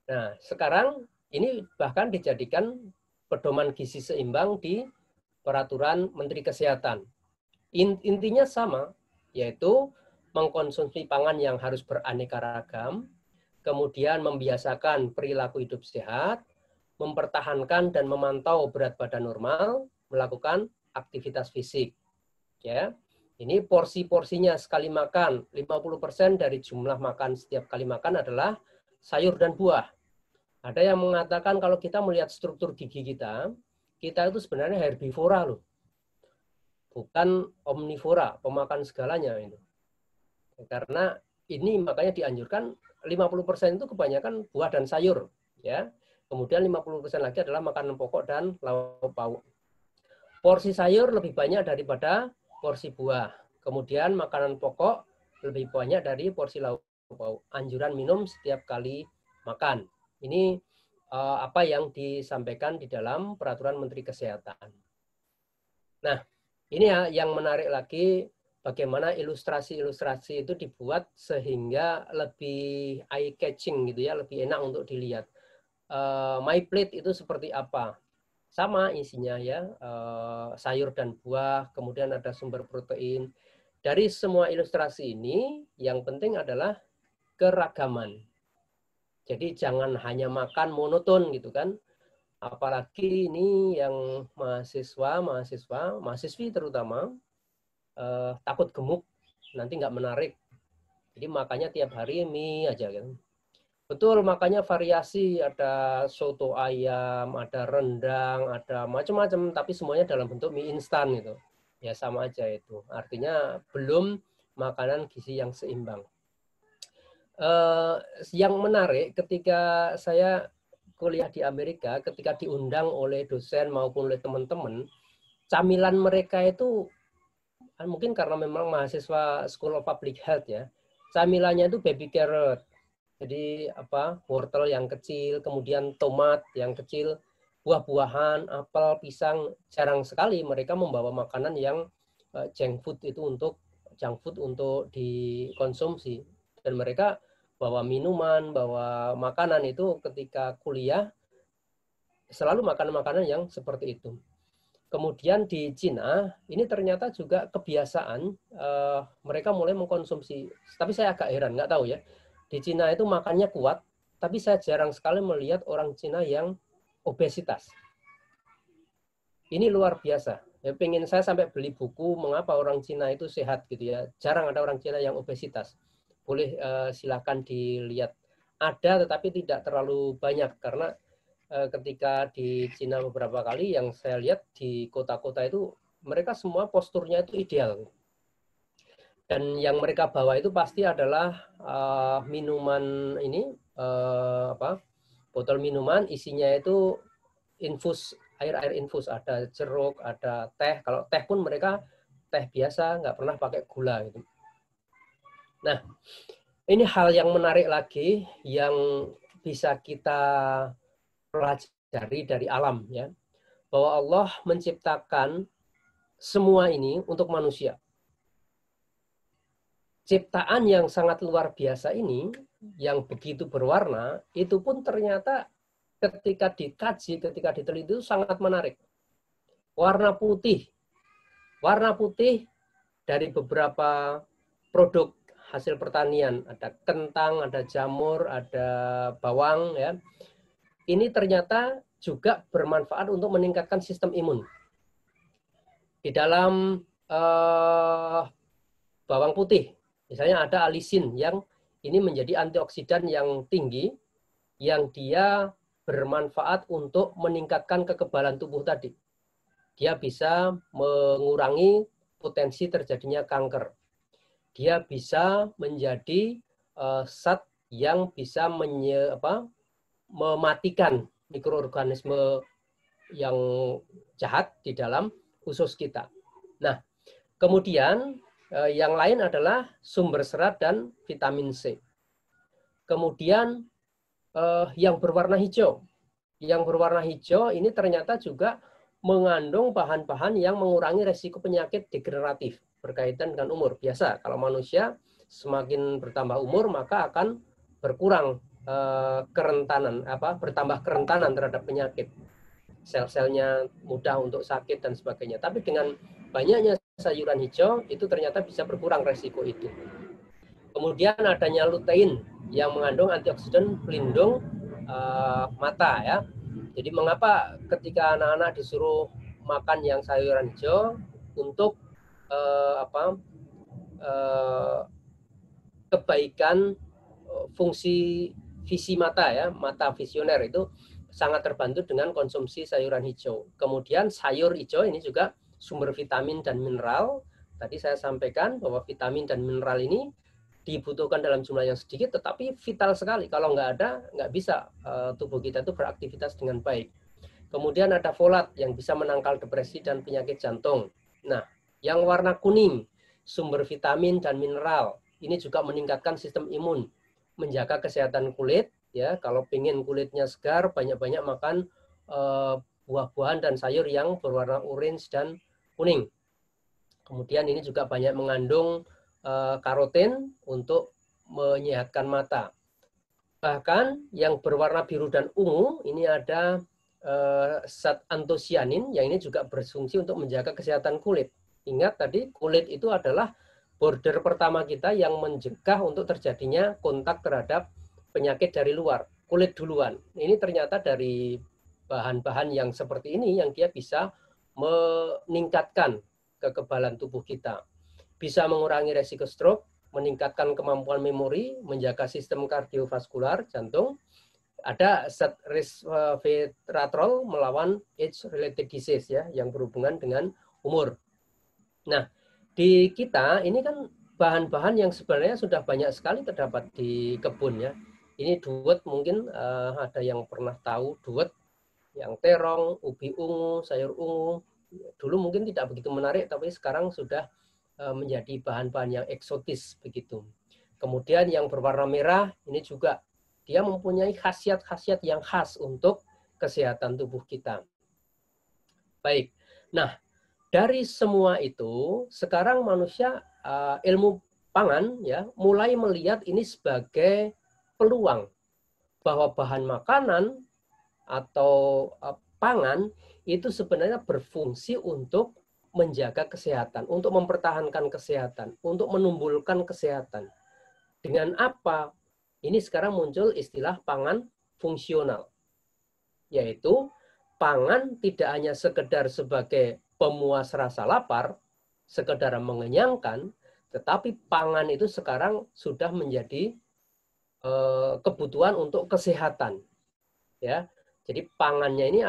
S4: Nah, sekarang ini bahkan dijadikan pedoman gizi seimbang di peraturan Menteri Kesehatan. Intinya sama, yaitu mengkonsumsi pangan yang harus beraneka ragam, kemudian membiasakan perilaku hidup sehat, mempertahankan dan memantau berat badan normal, melakukan aktivitas fisik. Ya. Ini porsi-porsinya sekali makan, 50% dari jumlah makan setiap kali makan adalah sayur dan buah. Ada yang mengatakan kalau kita melihat struktur gigi kita itu sebenarnya herbivora loh. Bukan omnivora, pemakan segalanya itu. Karena ini makanya dianjurkan 50% itu kebanyakan buah dan sayur, ya. Kemudian 50% lagi adalah makanan pokok dan lauk pauk. Porsi sayur lebih banyak daripada porsi buah. Kemudian makanan pokok lebih banyak dari porsi lauk pauk. Anjuran minum setiap kali makan. Ini apa yang disampaikan di dalam peraturan Menteri Kesehatan. Nah, ini ya yang menarik lagi, bagaimana ilustrasi-ilustrasi itu dibuat sehingga lebih eye-catching gitu ya, lebih enak untuk dilihat. My Plate itu seperti apa? Sama isinya ya, sayur dan buah, kemudian ada sumber protein. Dari semua ilustrasi ini, yang penting adalah keragaman. Jadi jangan hanya makan monoton gitu kan. Apalagi ini yang mahasiswi terutama, takut gemuk, nanti nggak menarik. Jadi makanya tiap hari mie aja kan. Betul, makanya variasi, ada soto ayam, ada rendang, ada macam-macam, tapi semuanya dalam bentuk mie instan gitu. Ya sama aja itu. Artinya belum makanan gizi yang seimbang. Yang menarik ketika saya kuliah di Amerika, ketika diundang oleh dosen maupun oleh teman-teman, camilan mereka itu mungkin karena memang mahasiswa School of Public Health ya, camilannya itu baby carrot. Jadi wortel yang kecil, kemudian tomat yang kecil, buah-buahan, apel, pisang. Jarang sekali mereka membawa makanan yang junk food untuk dikonsumsi. Dan mereka bawa minuman, bawa makanan itu ketika kuliah selalu makanan-makanan yang seperti itu. Kemudian di Cina ini ternyata juga kebiasaan mereka mulai mengkonsumsi. Tapi saya agak heran, nggak tahu ya. Di Cina itu makannya kuat, tapi saya jarang sekali melihat orang Cina yang obesitas. Ini luar biasa. Ya, pengen saya sampai beli buku mengapa orang Cina itu sehat gitu ya. Jarang ada orang Cina yang obesitas. Boleh silakan dilihat. Ada tetapi tidak terlalu banyak karena ketika di Cina beberapa kali yang saya lihat di kota-kota itu mereka semua posturnya itu ideal. Dan yang mereka bawa itu pasti adalah minuman ini, botol minuman isinya itu infus, air infus, ada jeruk, ada teh. Kalau teh pun mereka teh biasa, nggak pernah pakai gula gitu. Nah, ini hal yang menarik lagi yang bisa kita pelajari dari alam ya, bahwa Allah menciptakan semua ini untuk manusia. ciptaan yang sangat luar biasa ini, yang begitu berwarna, itu pun ternyata ketika dikaji, ketika diteliti itu sangat menarik. Warna putih dari beberapa produk hasil pertanian, ada kentang, ada jamur, ada bawang, ya. Ini ternyata juga bermanfaat untuk meningkatkan sistem imun. Di dalam bawang putih, misalnya ada alisin yang ini menjadi antioksidan yang tinggi, yang dia bermanfaat untuk meningkatkan kekebalan tubuh tadi. Dia bisa mengurangi potensi terjadinya kanker. Dia bisa menjadi zat yang bisa mematikan mikroorganisme yang jahat di dalam usus kita. Nah, kemudian yang lain adalah sumber serat dan vitamin C. Kemudian yang berwarna hijau. Yang berwarna hijau ini ternyata juga mengandung bahan-bahan yang mengurangi resiko penyakit degeneratif berkaitan dengan umur. Biasa, kalau manusia semakin bertambah umur maka akan berkurang bertambah kerentanan terhadap penyakit. Sel-selnya mudah untuk sakit dan sebagainya. Tapi dengan banyaknya sayuran hijau itu ternyata bisa berkurang resiko itu. Kemudian adanya lutein yang mengandung antioksidan pelindung mata, ya. Jadi mengapa ketika anak-anak disuruh makan yang sayuran hijau untuk kebaikan fungsi visi mata, ya, mata visioner itu sangat terbantu dengan konsumsi sayuran hijau. Kemudian sayur hijau ini juga sumber vitamin dan mineral. Tadi saya sampaikan bahwa vitamin dan mineral ini dibutuhkan dalam jumlah yang sedikit, tetapi vital sekali. Kalau nggak ada, nggak bisa tubuh kita itu beraktivitas dengan baik. Kemudian ada folat yang bisa menangkal depresi dan penyakit jantung. Nah, yang warna kuning, sumber vitamin dan mineral. Ini juga meningkatkan sistem imun, menjaga kesehatan kulit. Ya, kalau pengen kulitnya segar, banyak-banyak makan buah-buahan dan sayur yang berwarna orange dan kuning. Kemudian ini juga banyak mengandung karoten untuk menyehatkan mata. Bahkan yang berwarna biru dan ungu, ini ada zat antosianin yang ini juga berfungsi untuk menjaga kesehatan kulit. Ingat tadi, kulit itu adalah border pertama kita yang mencegah untuk terjadinya kontak terhadap penyakit dari luar. Kulit duluan. Ini ternyata dari bahan-bahan yang seperti ini yang dia bisa meningkatkan kekebalan tubuh kita. Bisa mengurangi resiko stroke, meningkatkan kemampuan memori, menjaga sistem kardiovaskular, jantung. Ada zat resveratrol melawan age-related disease, ya, yang berhubungan dengan umur. Nah, di kita ini kan bahan-bahan yang sebenarnya sudah banyak sekali terdapat di kebun, ya. Ini duet, mungkin ada yang pernah tahu duet, yang terong, ubi ungu, sayur ungu. Dulu mungkin tidak begitu menarik, tapi sekarang sudah menjadi bahan-bahan yang eksotis begitu. Kemudian yang berwarna merah ini juga dia mempunyai khasiat-khasiat yang khas untuk kesehatan tubuh kita. Baik. Nah, dari semua itu sekarang manusia ilmu pangan, ya, mulai melihat ini sebagai peluang bahwa bahan makanan atau pangan itu sebenarnya berfungsi untuk menjaga kesehatan, untuk mempertahankan kesehatan, untuk menumbuhkan kesehatan. Dengan apa? Ini sekarang muncul istilah pangan fungsional. Yaitu pangan tidak hanya sekedar sebagai pemuas rasa lapar, sekedar mengenyangkan, tetapi pangan itu sekarang sudah menjadi kebutuhan untuk kesehatan. Ya. Jadi pangannya ini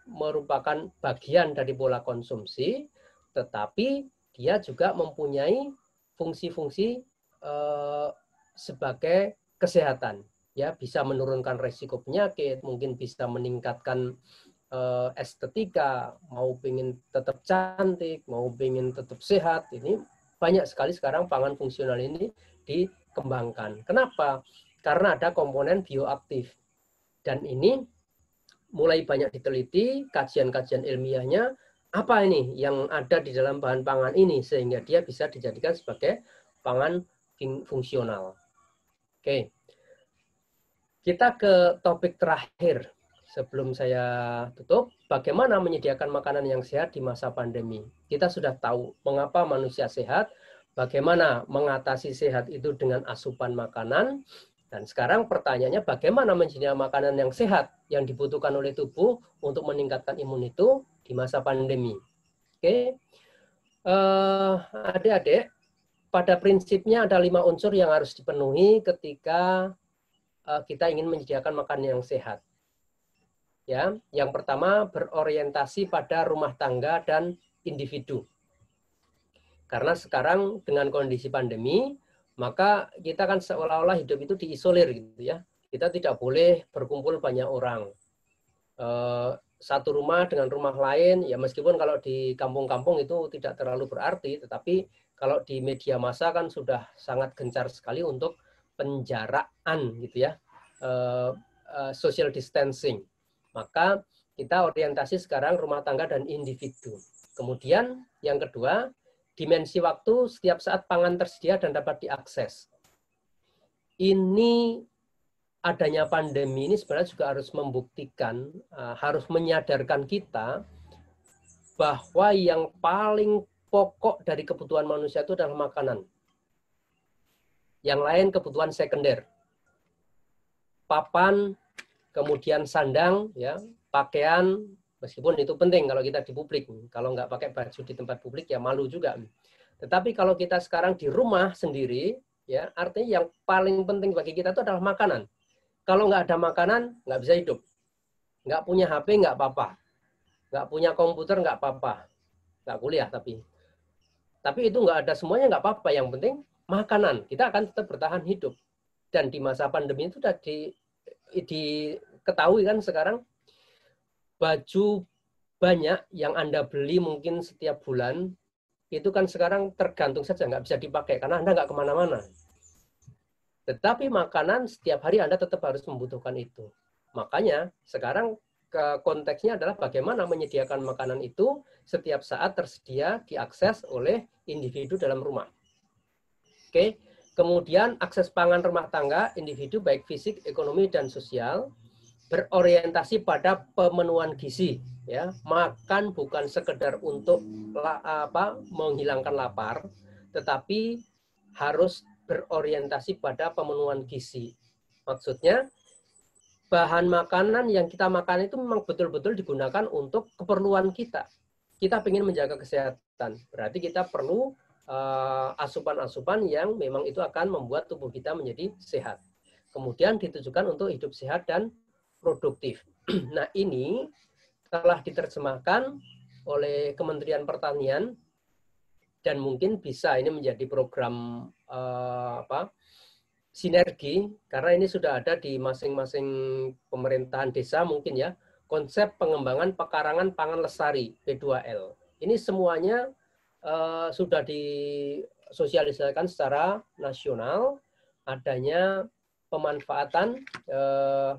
S4: merupakan bagian dari pola konsumsi, tetapi dia juga mempunyai fungsi-fungsi sebagai kesehatan, ya, bisa menurunkan resiko penyakit, mungkin bisa meningkatkan estetika, mau pengen tetap cantik, mau pengen tetap sehat, ini banyak sekali sekarang pangan fungsional ini dikembangkan. Kenapa? Karena ada komponen bioaktif, dan ini mulai banyak diteliti, kajian-kajian ilmiahnya, apa ini yang ada di dalam bahan pangan ini, sehingga dia bisa dijadikan sebagai pangan fungsional. Oke. Kita ke topik terakhir sebelum saya tutup, bagaimana menyediakan makanan yang sehat di masa pandemi. Kita sudah tahu mengapa manusia sehat, bagaimana mengatasi sehat itu dengan asupan makanan, dan sekarang pertanyaannya bagaimana menyediakan makanan yang sehat yang dibutuhkan oleh tubuh untuk meningkatkan imun itu di masa pandemi. Oke, adik-adik, pada prinsipnya ada 5 unsur yang harus dipenuhi ketika kita ingin menyediakan makanan yang sehat. Ya, yang pertama berorientasi pada rumah tangga dan individu. Karena sekarang dengan kondisi pandemi, maka kita kan seolah-olah hidup itu diisolir gitu ya. Kita tidak boleh berkumpul banyak orang. Satu rumah dengan rumah lain, ya meskipun kalau di kampung-kampung itu tidak terlalu berarti, tetapi kalau di media massa kan sudah sangat gencar sekali untuk penjaraan gitu ya, social distancing. Maka kita orientasi sekarang rumah tangga dan individu. Kemudian yang kedua, dimensi waktu setiap saat pangan tersedia dan dapat diakses. Ini adanya pandemi ini sebenarnya juga harus membuktikan, harus menyadarkan kita bahwa yang paling pokok dari kebutuhan manusia itu adalah makanan. Yang lain kebutuhan sekunder. Papan, kemudian sandang, ya, pakaian, meskipun itu penting kalau kita di publik. Kalau nggak pakai baju di tempat publik ya malu juga. Tetapi kalau kita sekarang di rumah sendiri, ya artinya yang paling penting bagi kita itu adalah makanan. Kalau nggak ada makanan, nggak bisa hidup. Nggak punya HP, nggak apa-apa. Nggak punya komputer, nggak apa-apa. Nggak kuliah tapi. Tapi itu nggak ada semuanya, nggak apa-apa. Yang penting makanan. Kita akan tetap bertahan hidup. Dan di masa pandemi itu sudah diketahui kan sekarang baju banyak yang Anda beli mungkin setiap bulan itu kan sekarang tergantung saja, nggak bisa dipakai karena Anda nggak kemana-mana. Tetapi makanan setiap hari Anda tetap harus membutuhkan itu. Makanya sekarang konteksnya adalah bagaimana menyediakan makanan itu setiap saat tersedia diakses oleh individu dalam rumah. Oke. Kemudian akses pangan rumah tangga, individu baik fisik, ekonomi, dan sosial, berorientasi pada pemenuhan gizi. Ya, makan bukan sekedar untuk menghilangkan lapar, tetapi harus berorientasi pada pemenuhan gizi. Maksudnya, bahan makanan yang kita makan itu memang betul-betul digunakan untuk keperluan kita. Kita ingin menjaga kesehatan, berarti kita perlu asupan-asupan yang memang itu akan membuat tubuh kita menjadi sehat. Kemudian ditujukan untuk hidup sehat dan produktif. Nah, ini telah diterjemahkan oleh Kementerian Pertanian dan mungkin bisa ini menjadi program sinergi karena ini sudah ada di masing-masing pemerintahan desa mungkin ya, konsep pengembangan pekarangan pangan lestari P2L. Ini semuanya sudah disosialisasikan secara nasional adanya pemanfaatan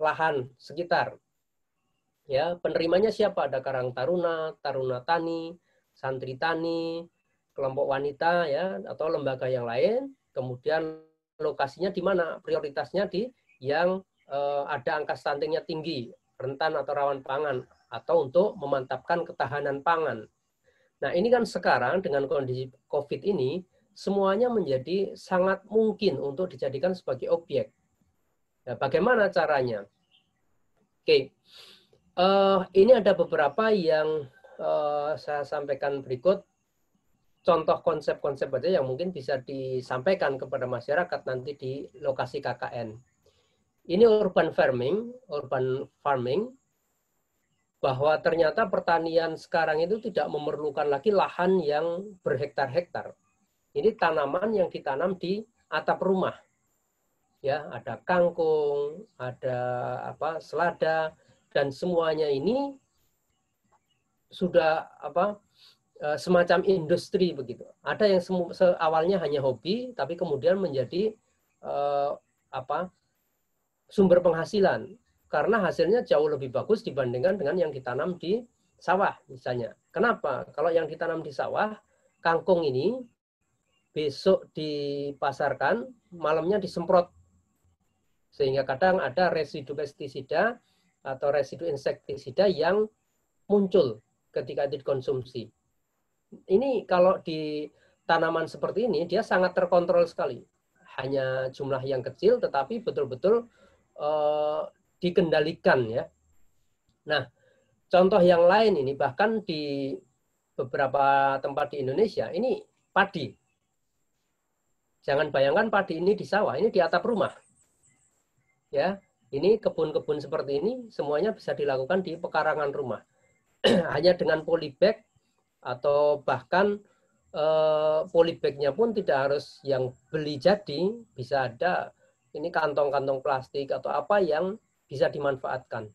S4: lahan sekitar. Ya, penerimanya siapa? Ada Karang Taruna, Taruna Tani, Santri Tani, kelompok wanita ya atau lembaga yang lain. Kemudian lokasinya di mana? Prioritasnya di yang ada angka stuntingnya tinggi, rentan atau rawan pangan atau untuk memantapkan ketahanan pangan. Nah, ini kan sekarang dengan kondisi COVID ini, semuanya menjadi sangat mungkin untuk dijadikan sebagai objek. Nah, bagaimana caranya? Oke, ini ada beberapa yang saya sampaikan berikut. Contoh konsep-konsep aja yang mungkin bisa disampaikan kepada masyarakat nanti di lokasi KKN. Ini urban farming, bahwa ternyata pertanian sekarang itu tidak memerlukan lagi lahan yang berhektar-hektar. Ini tanaman yang ditanam di atap rumah. Ya, ada kangkung, ada selada, dan semuanya ini sudah semacam industri begitu. Ada yang awalnya hanya hobi, tapi kemudian menjadi sumber penghasilan. Karena hasilnya jauh lebih bagus dibandingkan dengan yang ditanam di sawah misalnya. Kenapa? Kalau yang ditanam di sawah, kangkung ini besok dipasarkan, malamnya disemprot. Sehingga kadang ada residu pestisida atau residu insektisida yang muncul ketika dikonsumsi. Ini kalau di tanaman seperti ini, dia sangat terkontrol sekali. Hanya jumlah yang kecil, tetapi betul-betul dikendalikan ya. Nah, contoh yang lain ini bahkan di beberapa tempat di Indonesia, ini padi. Jangan bayangkan padi ini di sawah, ini di atap rumah. Ya, ini kebun-kebun seperti ini semuanya bisa dilakukan di pekarangan rumah. Hanya dengan polybag atau bahkan polybagnya pun tidak harus yang beli jadi, bisa ada ini kantong-kantong plastik atau apa yang bisa dimanfaatkan.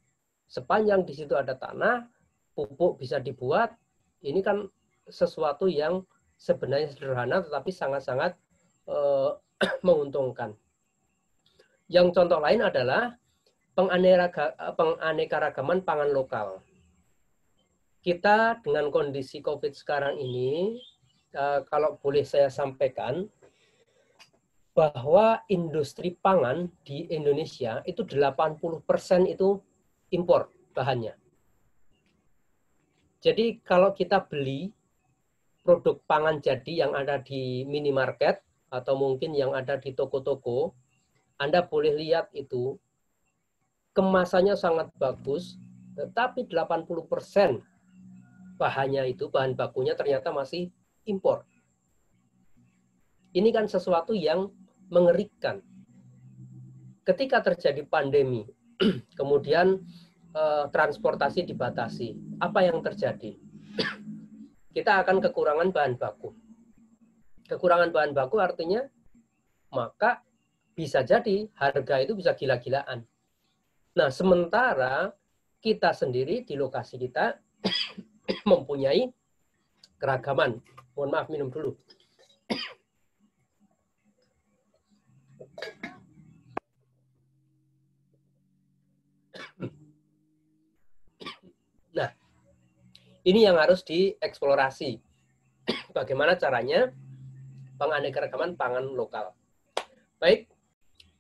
S4: Sepanjang di situ ada tanah, pupuk bisa dibuat, ini kan sesuatu yang sebenarnya sederhana tetapi sangat-sangat menguntungkan. Yang contoh lain adalah penganekaragaman pangan lokal. Kita dengan kondisi COVID sekarang ini, kalau boleh saya sampaikan, bahwa industri pangan di Indonesia itu 80% itu impor bahannya. Jadi kalau kita beli produk pangan jadi yang ada di minimarket atau mungkin yang ada di toko-toko, Anda boleh lihat itu kemasannya sangat bagus, tetapi 80% bahannya itu, bahan bakunya ternyata masih impor. Ini kan sesuatu yang mengerikan. Ketika terjadi pandemi, kemudian transportasi dibatasi, apa yang terjadi? Kita akan kekurangan bahan baku. Kekurangan bahan baku artinya maka bisa jadi harga itu bisa gila-gilaan. Nah, sementara kita sendiri di lokasi kita mempunyai keragaman. Mohon maaf, minum dulu. Nah, ini yang harus dieksplorasi. Bagaimana caranya penganekaragaman pangan lokal. Baik,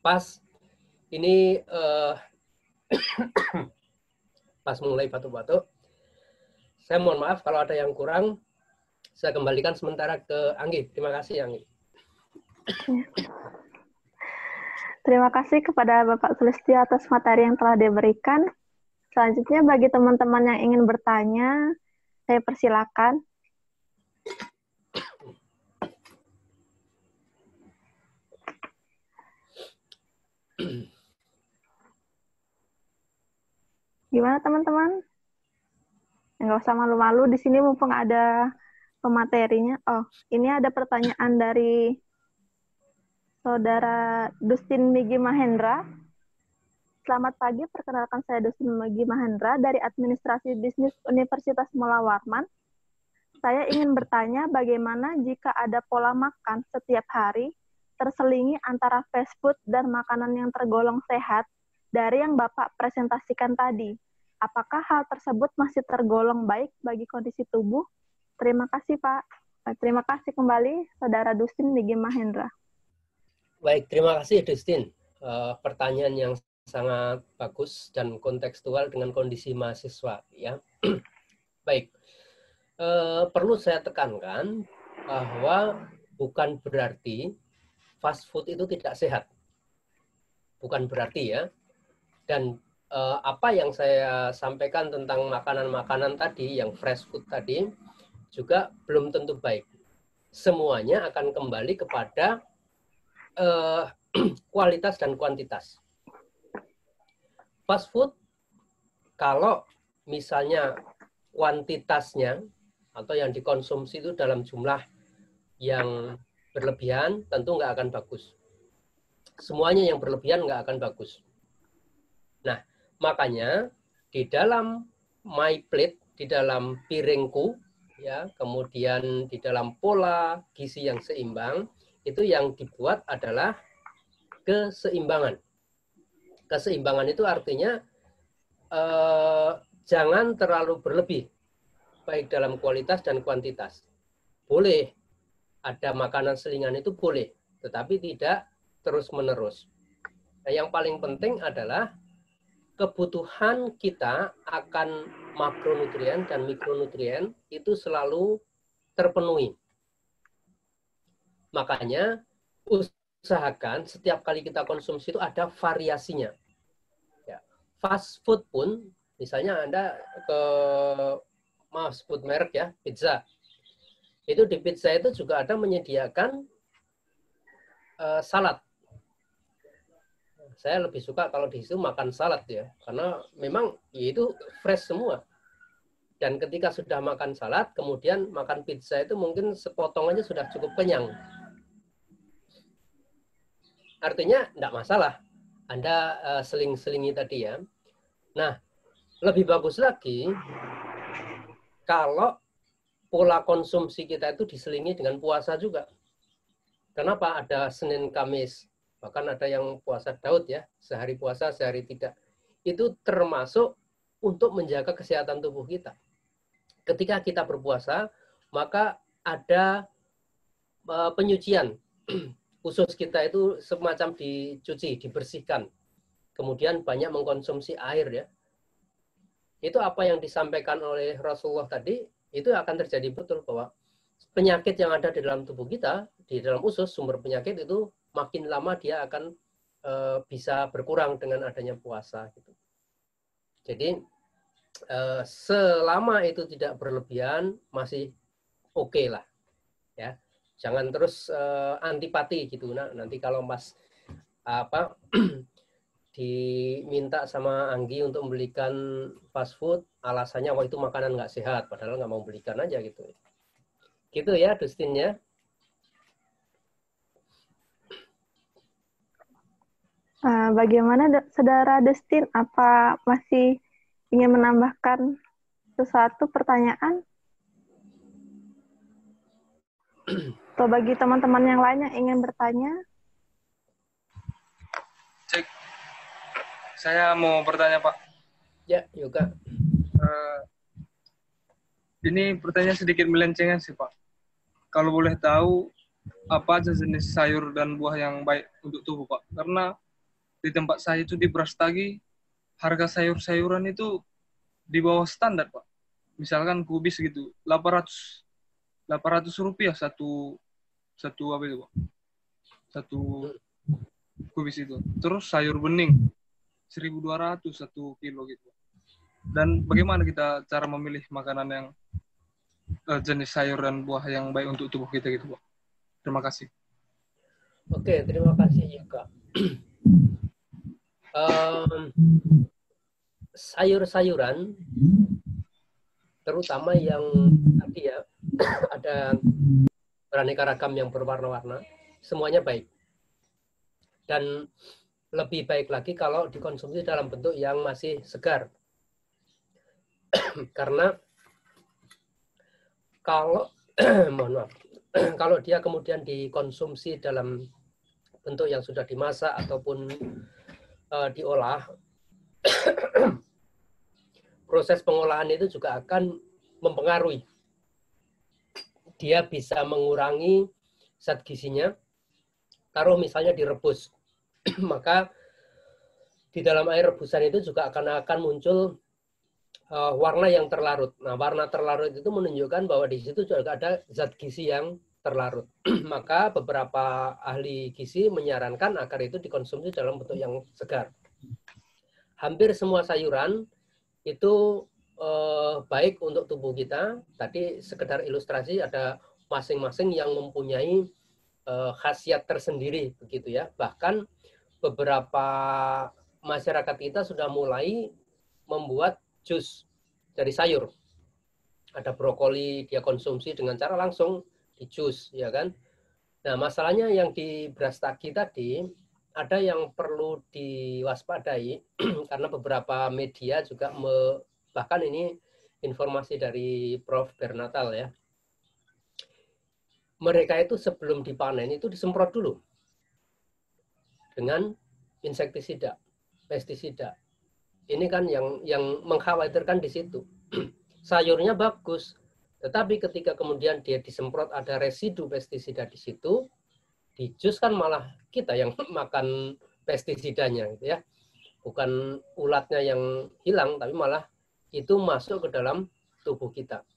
S4: pas ini pas mulai batuk-batuk, saya mohon maaf kalau ada yang kurang, saya kembalikan sementara ke Anggi. Terima kasih, Anggi.
S1: Terima kasih kepada Bapak Sulistyo atas materi yang telah diberikan. Selanjutnya bagi teman-teman yang ingin bertanya, saya persilakan. Gimana teman-teman? Nggak usah malu-malu, di sini mumpung ada pematerinya. Oh, ini ada pertanyaan dari Saudara Dustin Migi Mahendra. Selamat pagi, perkenalkan saya Dustin Migi Mahendra dari Administrasi Bisnis Universitas Mula Warman. Saya ingin bertanya bagaimana jika ada pola makan setiap hari terselingi antara fast food dan makanan yang tergolong sehat dari yang Bapak presentasikan tadi. Apakah hal tersebut masih tergolong baik bagi kondisi tubuh? Terima kasih, Pak. Terima kasih kembali, Saudara Dustin Migi Mahendra.
S4: Baik, terima kasih, Dustin. Pertanyaan yang sangat bagus dan kontekstual dengan kondisi mahasiswa. Ya, baik. Perlu saya tekankan bahwa bukan berarti fast food itu tidak sehat. Bukan berarti ya. Dan apa yang saya sampaikan tentang makanan-makanan tadi, yang fresh food tadi, juga belum tentu baik. Semuanya akan kembali kepada kualitas dan kuantitas. Fast food, kalau misalnya kuantitasnya atau yang dikonsumsi itu dalam jumlah yang berlebihan, tentu nggak akan bagus. Semuanya yang berlebihan nggak akan bagus. Nah, makanya di dalam my plate, di dalam piringku, ya, kemudian di dalam pola gizi yang seimbang, itu yang dibuat adalah keseimbangan. Keseimbangan itu artinya jangan terlalu berlebih, baik dalam kualitas dan kuantitas. Boleh ada makanan selingan itu boleh, tetapi tidak terus-menerus. Nah, yang paling penting adalah kebutuhan kita akan makronutrien dan mikronutrien itu selalu terpenuhi. Makanya usahakan setiap kali kita konsumsi itu ada variasinya. Ya. Fast food pun, misalnya Anda ke sebut merek ya, pizza. Itu di pizza itu juga ada menyediakan salad. Saya lebih suka kalau di situ makan salad ya, karena memang itu fresh semua. Dan ketika sudah makan salad, kemudian makan pizza itu mungkin sepotong aja sudah cukup kenyang. Artinya tidak masalah Anda seling-selingi tadi ya. Nah, lebih bagus lagi kalau pola konsumsi kita itu diselingi dengan puasa juga. Kenapa? Ada Senin Kamis. Bahkan ada yang puasa Daud ya, sehari puasa, sehari tidak. Itu termasuk untuk menjaga kesehatan tubuh kita. Ketika kita berpuasa, maka ada penyucian. Usus kita itu semacam dicuci, dibersihkan. Kemudian banyak mengkonsumsi air ya. Itu apa yang disampaikan oleh Rasulullah tadi, itu akan terjadi betul bahwa penyakit yang ada di dalam tubuh kita, di dalam usus, sumber penyakit itu makin lama dia akan bisa berkurang dengan adanya puasa. Gitu. Jadi selama itu tidak berlebihan, masih oke lah. Ya, jangan terus antipati gitu. Nah, nanti kalau Mas diminta sama Anggi untuk membelikan fast food, alasannya wah itu makanan nggak sehat, padahal nggak mau belikan aja gitu. Gitu ya, Dustin ya.
S1: Bagaimana Saudara Dustin? Apa masih ingin menambahkan sesuatu pertanyaan? Atau bagi teman-teman yang lain yang ingin bertanya?
S3: Cek. Saya mau bertanya, Pak.
S4: Ya, Yoga.
S3: Ini pertanyaan sedikit melencengkan sih, Pak. Kalau boleh tahu, apa aja jenis sayur dan buah yang baik untuk tubuh, Pak? Karena di tempat saya itu di Brastagi, harga sayur-sayuran itu di bawah standar, Pak. Misalkan kubis gitu, 800 rupiah satu apa itu, Pak? Satu kubis itu. Terus sayur bening 1.200 1 kilo gitu. Dan bagaimana kita cara memilih makanan yang jenis sayur dan buah yang baik untuk tubuh kita gitu, Pak? Terima kasih.
S4: Oke, terima kasih Yoga. Sayur-sayuran, terutama yang tadi ya, ada beraneka ragam yang berwarna-warna, semuanya baik. Dan lebih baik lagi kalau dikonsumsi dalam bentuk yang masih segar. Karena kalau mohon maaf, kalau dia kemudian dikonsumsi dalam bentuk yang sudah dimasak ataupun diolah, proses pengolahan itu juga akan mempengaruhi. Dia bisa mengurangi zat gizinya. Taruh misalnya direbus, maka di dalam air rebusan itu juga akan muncul warna yang terlarut. Nah, warna terlarut itu menunjukkan bahwa di situ juga ada zat gizi yang terlarut. Maka beberapa ahli gizi menyarankan agar itu dikonsumsi dalam bentuk yang segar. Hampir semua sayuran itu baik untuk tubuh kita. Tadi sekedar ilustrasi, ada masing-masing yang mempunyai khasiat tersendiri begitu ya. Bahkan beberapa masyarakat kita sudah mulai membuat jus dari sayur. Ada brokoli dia konsumsi dengan cara langsung di jus, ya kan? Nah, masalahnya yang di Brastagi tadi ada yang perlu diwaspadai karena beberapa media juga bahkan ini informasi dari Prof. Bernatal ya. Mereka itu sebelum dipanen itu disemprot dulu dengan insektisida, pestisida. Ini kan yang mengkhawatirkan di situ. Sayurnya bagus, Tetapi ketika kemudian dia disemprot ada residu pestisida di situ, di jus kan malah kita yang makan pestisidanya gitu ya. Bukan ulatnya yang hilang, tapi malah itu masuk ke dalam tubuh kita.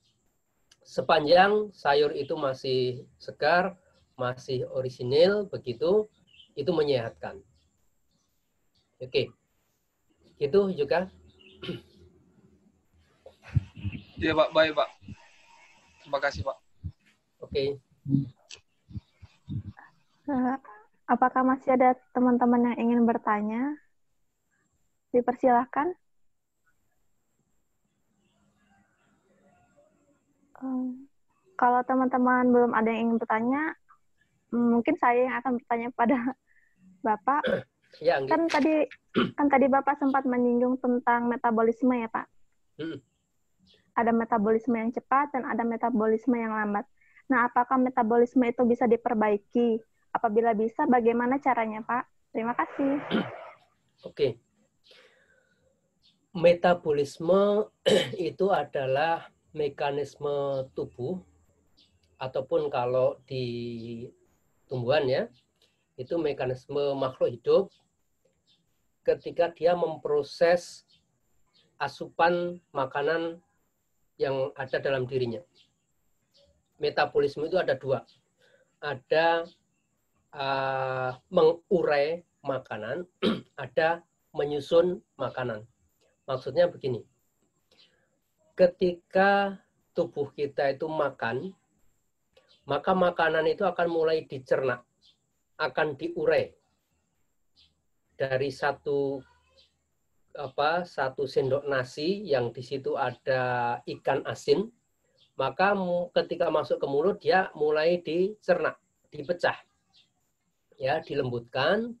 S4: Sepanjang sayur itu masih segar, masih orisinil, begitu, itu menyehatkan. Oke, itu juga.
S3: Iya Pak, baik Pak. Terima kasih Pak.
S4: Oke.
S1: Apakah masih ada teman-teman yang ingin bertanya? Dipersilahkan. Kalau teman-teman belum ada yang ingin bertanya, mungkin saya yang akan bertanya pada Bapak.
S4: Ya,
S1: kan tadi Bapak sempat menyinggung tentang metabolisme ya Pak. Ada metabolisme yang cepat dan ada metabolisme yang lambat. Nah, apakah metabolisme itu bisa diperbaiki? Apabila bisa, bagaimana caranya Pak? Terima kasih.
S4: Oke. Metabolisme itu adalah mekanisme tubuh, ataupun kalau di tumbuhan ya, itu mekanisme makhluk hidup ketika dia memproses asupan makanan yang ada dalam dirinya. Metabolisme itu ada dua. Ada mengurai makanan, ada menyusun makanan. Maksudnya begini, ketika tubuh kita itu makan, maka makanan itu akan mulai dicerna, akan diurai. Dari satu sendok nasi yang di situ ada ikan asin, maka ketika masuk ke mulut dia mulai dicerna, dipecah, ya, dilembutkan.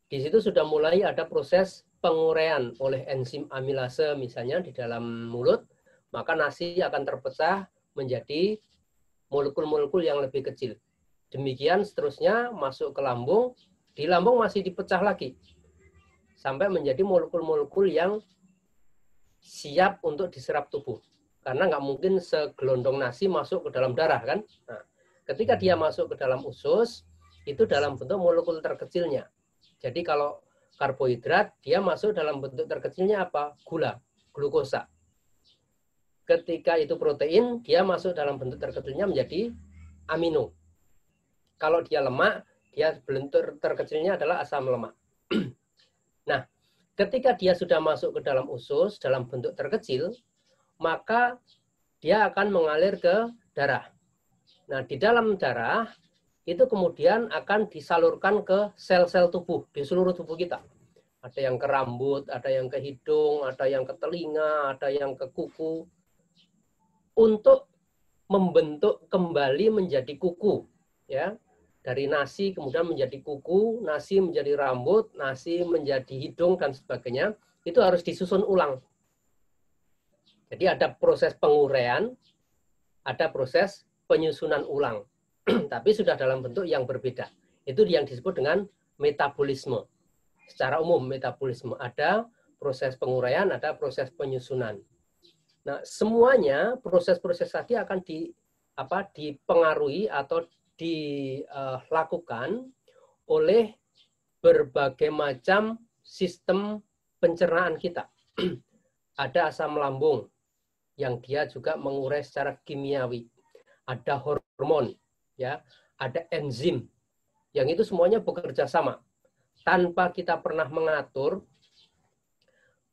S4: Di situ sudah mulai ada proses penguraian oleh enzim amilase misalnya di dalam mulut, maka nasi akan terpecah menjadi molekul-molekul yang lebih kecil. Demikian seterusnya masuk ke lambung, di lambung masih dipecah lagi sampai menjadi molekul-molekul yang siap untuk diserap tubuh. Karena nggak mungkin segelondong nasi masuk ke dalam darah kan. Nah, ketika dia masuk ke dalam usus, itu dalam bentuk molekul terkecilnya. Jadi kalau karbohidrat, dia masuk dalam bentuk terkecilnya apa? Gula, glukosa. Ketika itu protein, dia masuk dalam bentuk terkecilnya menjadi amino. Kalau dia lemak, dia bentuk terkecilnya adalah asam lemak. Nah, ketika dia sudah masuk ke dalam usus, dalam bentuk terkecil, maka dia akan mengalir ke darah. Nah, di dalam darah, itu kemudian akan disalurkan ke sel-sel tubuh, di seluruh tubuh kita. Ada yang ke rambut, ada yang ke hidung, ada yang ke telinga, ada yang ke kuku. Untuk membentuk kembali menjadi kuku. Ya, dari nasi kemudian menjadi kuku, nasi menjadi rambut, nasi menjadi hidung, dan sebagainya. Itu harus disusun ulang. Jadi ada proses penguraian, ada proses penyusunan ulang. Tapi sudah dalam bentuk yang berbeda. Itu yang disebut dengan metabolisme. Secara umum metabolisme ada proses penguraian, ada proses penyusunan. Nah, semuanya proses-proses tadi akan dipengaruhi atau dilakukan oleh berbagai macam sistem pencernaan kita. Ada asam lambung yang dia juga mengurai secara kimiawi. Ada hormon, ya, ada enzim, yang itu semuanya bekerja sama tanpa kita pernah mengatur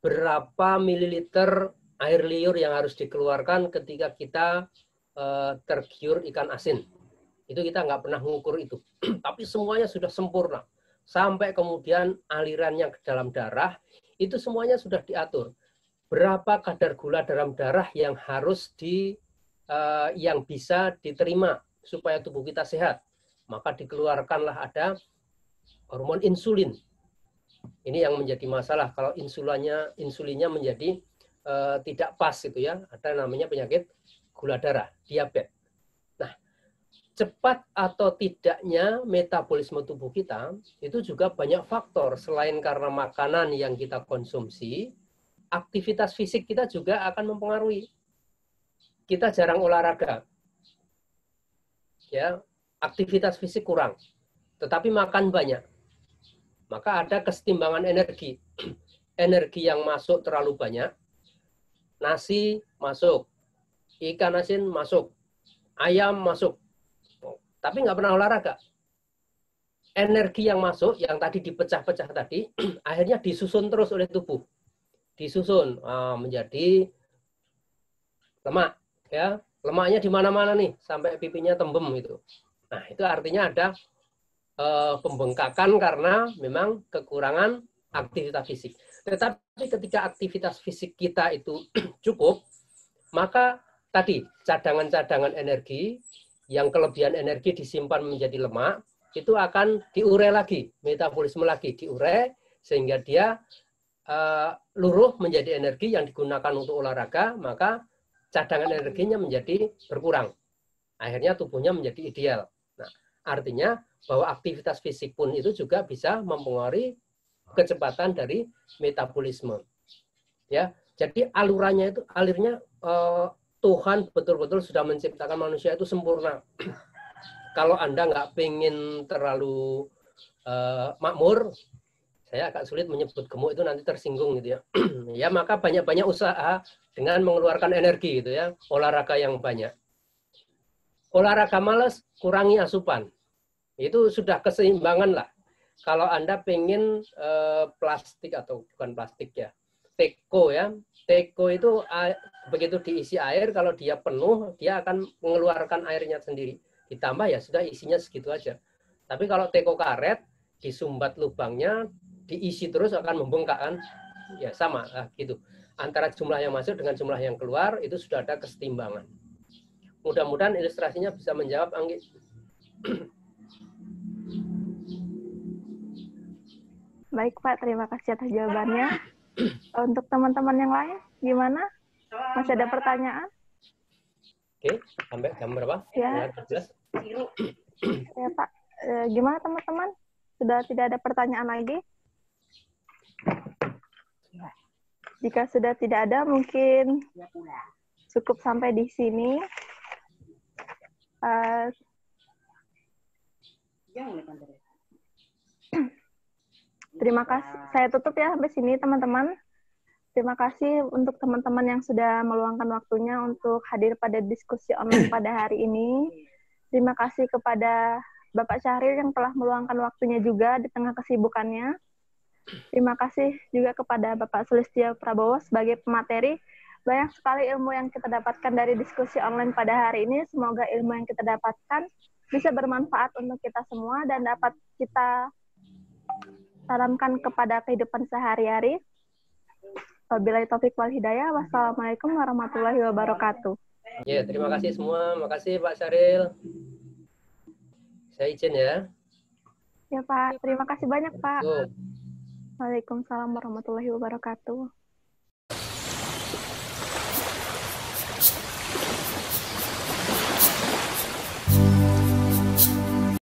S4: berapa mililiter air liur yang harus dikeluarkan ketika kita tergiur ikan asin. Itu kita nggak pernah mengukur itu, tapi semuanya sudah sempurna sampai kemudian alirannya ke dalam darah itu semuanya sudah diatur. Berapa kadar gula dalam darah yang harus yang bisa diterima supaya tubuh kita sehat, maka dikeluarkanlah ada hormon insulin. Ini yang menjadi masalah kalau insulinnya menjadi tidak pas gitu ya, ada namanya penyakit gula darah, diabetes. Nah, cepat atau tidaknya metabolisme tubuh kita itu juga banyak faktor selain karena makanan yang kita konsumsi, aktivitas fisik kita juga akan mempengaruhi. kita jarang olahraga. Ya, aktivitas fisik kurang. Tetapi makan banyak. Maka ada kesetimbangan energi. Energi yang masuk terlalu banyak. Nasi masuk. Ikan asin masuk. Ayam masuk. Tapi nggak pernah olahraga. Energi yang masuk, yang tadi dipecah-pecah tadi, akhirnya disusun terus oleh tubuh. Disusun menjadi lemak. Ya, lemaknya di mana-mana nih, sampai pipinya tembem itu. Nah, itu artinya ada pembengkakan karena memang kekurangan aktivitas fisik. Tetapi ketika aktivitas fisik kita itu cukup, maka tadi cadangan-cadangan energi, yang kelebihan energi disimpan menjadi lemak, itu akan diure lagi, metabolisme lagi diure, sehingga dia luruh menjadi energi yang digunakan untuk olahraga, maka cadangan energinya menjadi berkurang. Akhirnya tubuhnya menjadi ideal. Nah, artinya bahwa aktivitas fisik pun itu juga bisa mempengaruhi kecepatan dari metabolisme. Ya, jadi alirnya Tuhan betul-betul sudah menciptakan manusia itu sempurna. Kalau Anda nggak pengen terlalu makmur, saya agak sulit menyebut gemuk itu nanti tersinggung gitu ya. Ya, maka banyak-banyak usaha dengan mengeluarkan energi gitu ya, olahraga yang banyak. Olahraga malas, kurangi asupan. Itu sudah keseimbangan lah. Kalau Anda pengen plastik atau bukan plastik ya, teko ya. Teko itu begitu diisi air, kalau dia penuh, dia akan mengeluarkan airnya sendiri. Ditambah ya sudah isinya segitu aja. Tapi kalau teko karet, disumbat lubangnya, diisi terus akan membengkak kan. Ya sama gitu. Antara jumlah yang masuk dengan jumlah yang keluar, itu sudah ada kesetimbangan. Mudah-mudahan ilustrasinya bisa menjawab, Anggi.
S1: Baik Pak, terima kasih atas jawabannya. Untuk teman-teman yang lain, gimana? Masih ada pertanyaan?
S4: Oke, sampai jam berapa?
S1: Ya.
S4: 12.
S1: Ya Pak, gimana teman-teman? Sudah tidak ada pertanyaan lagi? Jika sudah tidak ada, mungkin cukup sampai di sini. Terima kasih. Saya tutup ya sampai sini teman-teman. Terima kasih untuk teman-teman yang sudah meluangkan waktunya untuk hadir pada diskusi online pada hari ini. Terima kasih kepada Bapak Syahril yang telah meluangkan waktunya juga di tengah kesibukannya. Terima kasih juga kepada Bapak Sulistyo Prabowo sebagai pemateri. Banyak sekali ilmu yang kita dapatkan dari diskusi online pada hari ini. Semoga ilmu yang kita dapatkan bisa bermanfaat untuk kita semua dan dapat kita tanamkan kepada kehidupan sehari-hari. Wabillahi taufik wal hidayah. Wassalamualaikum warahmatullahi wabarakatuh.
S4: Ya, terima kasih semua. Makasih Pak Syahril. Saya izin ya.
S1: Ya Pak, terima kasih banyak Pak.
S4: Tuh.
S1: Waalaikumsalam warahmatullahi wabarakatuh.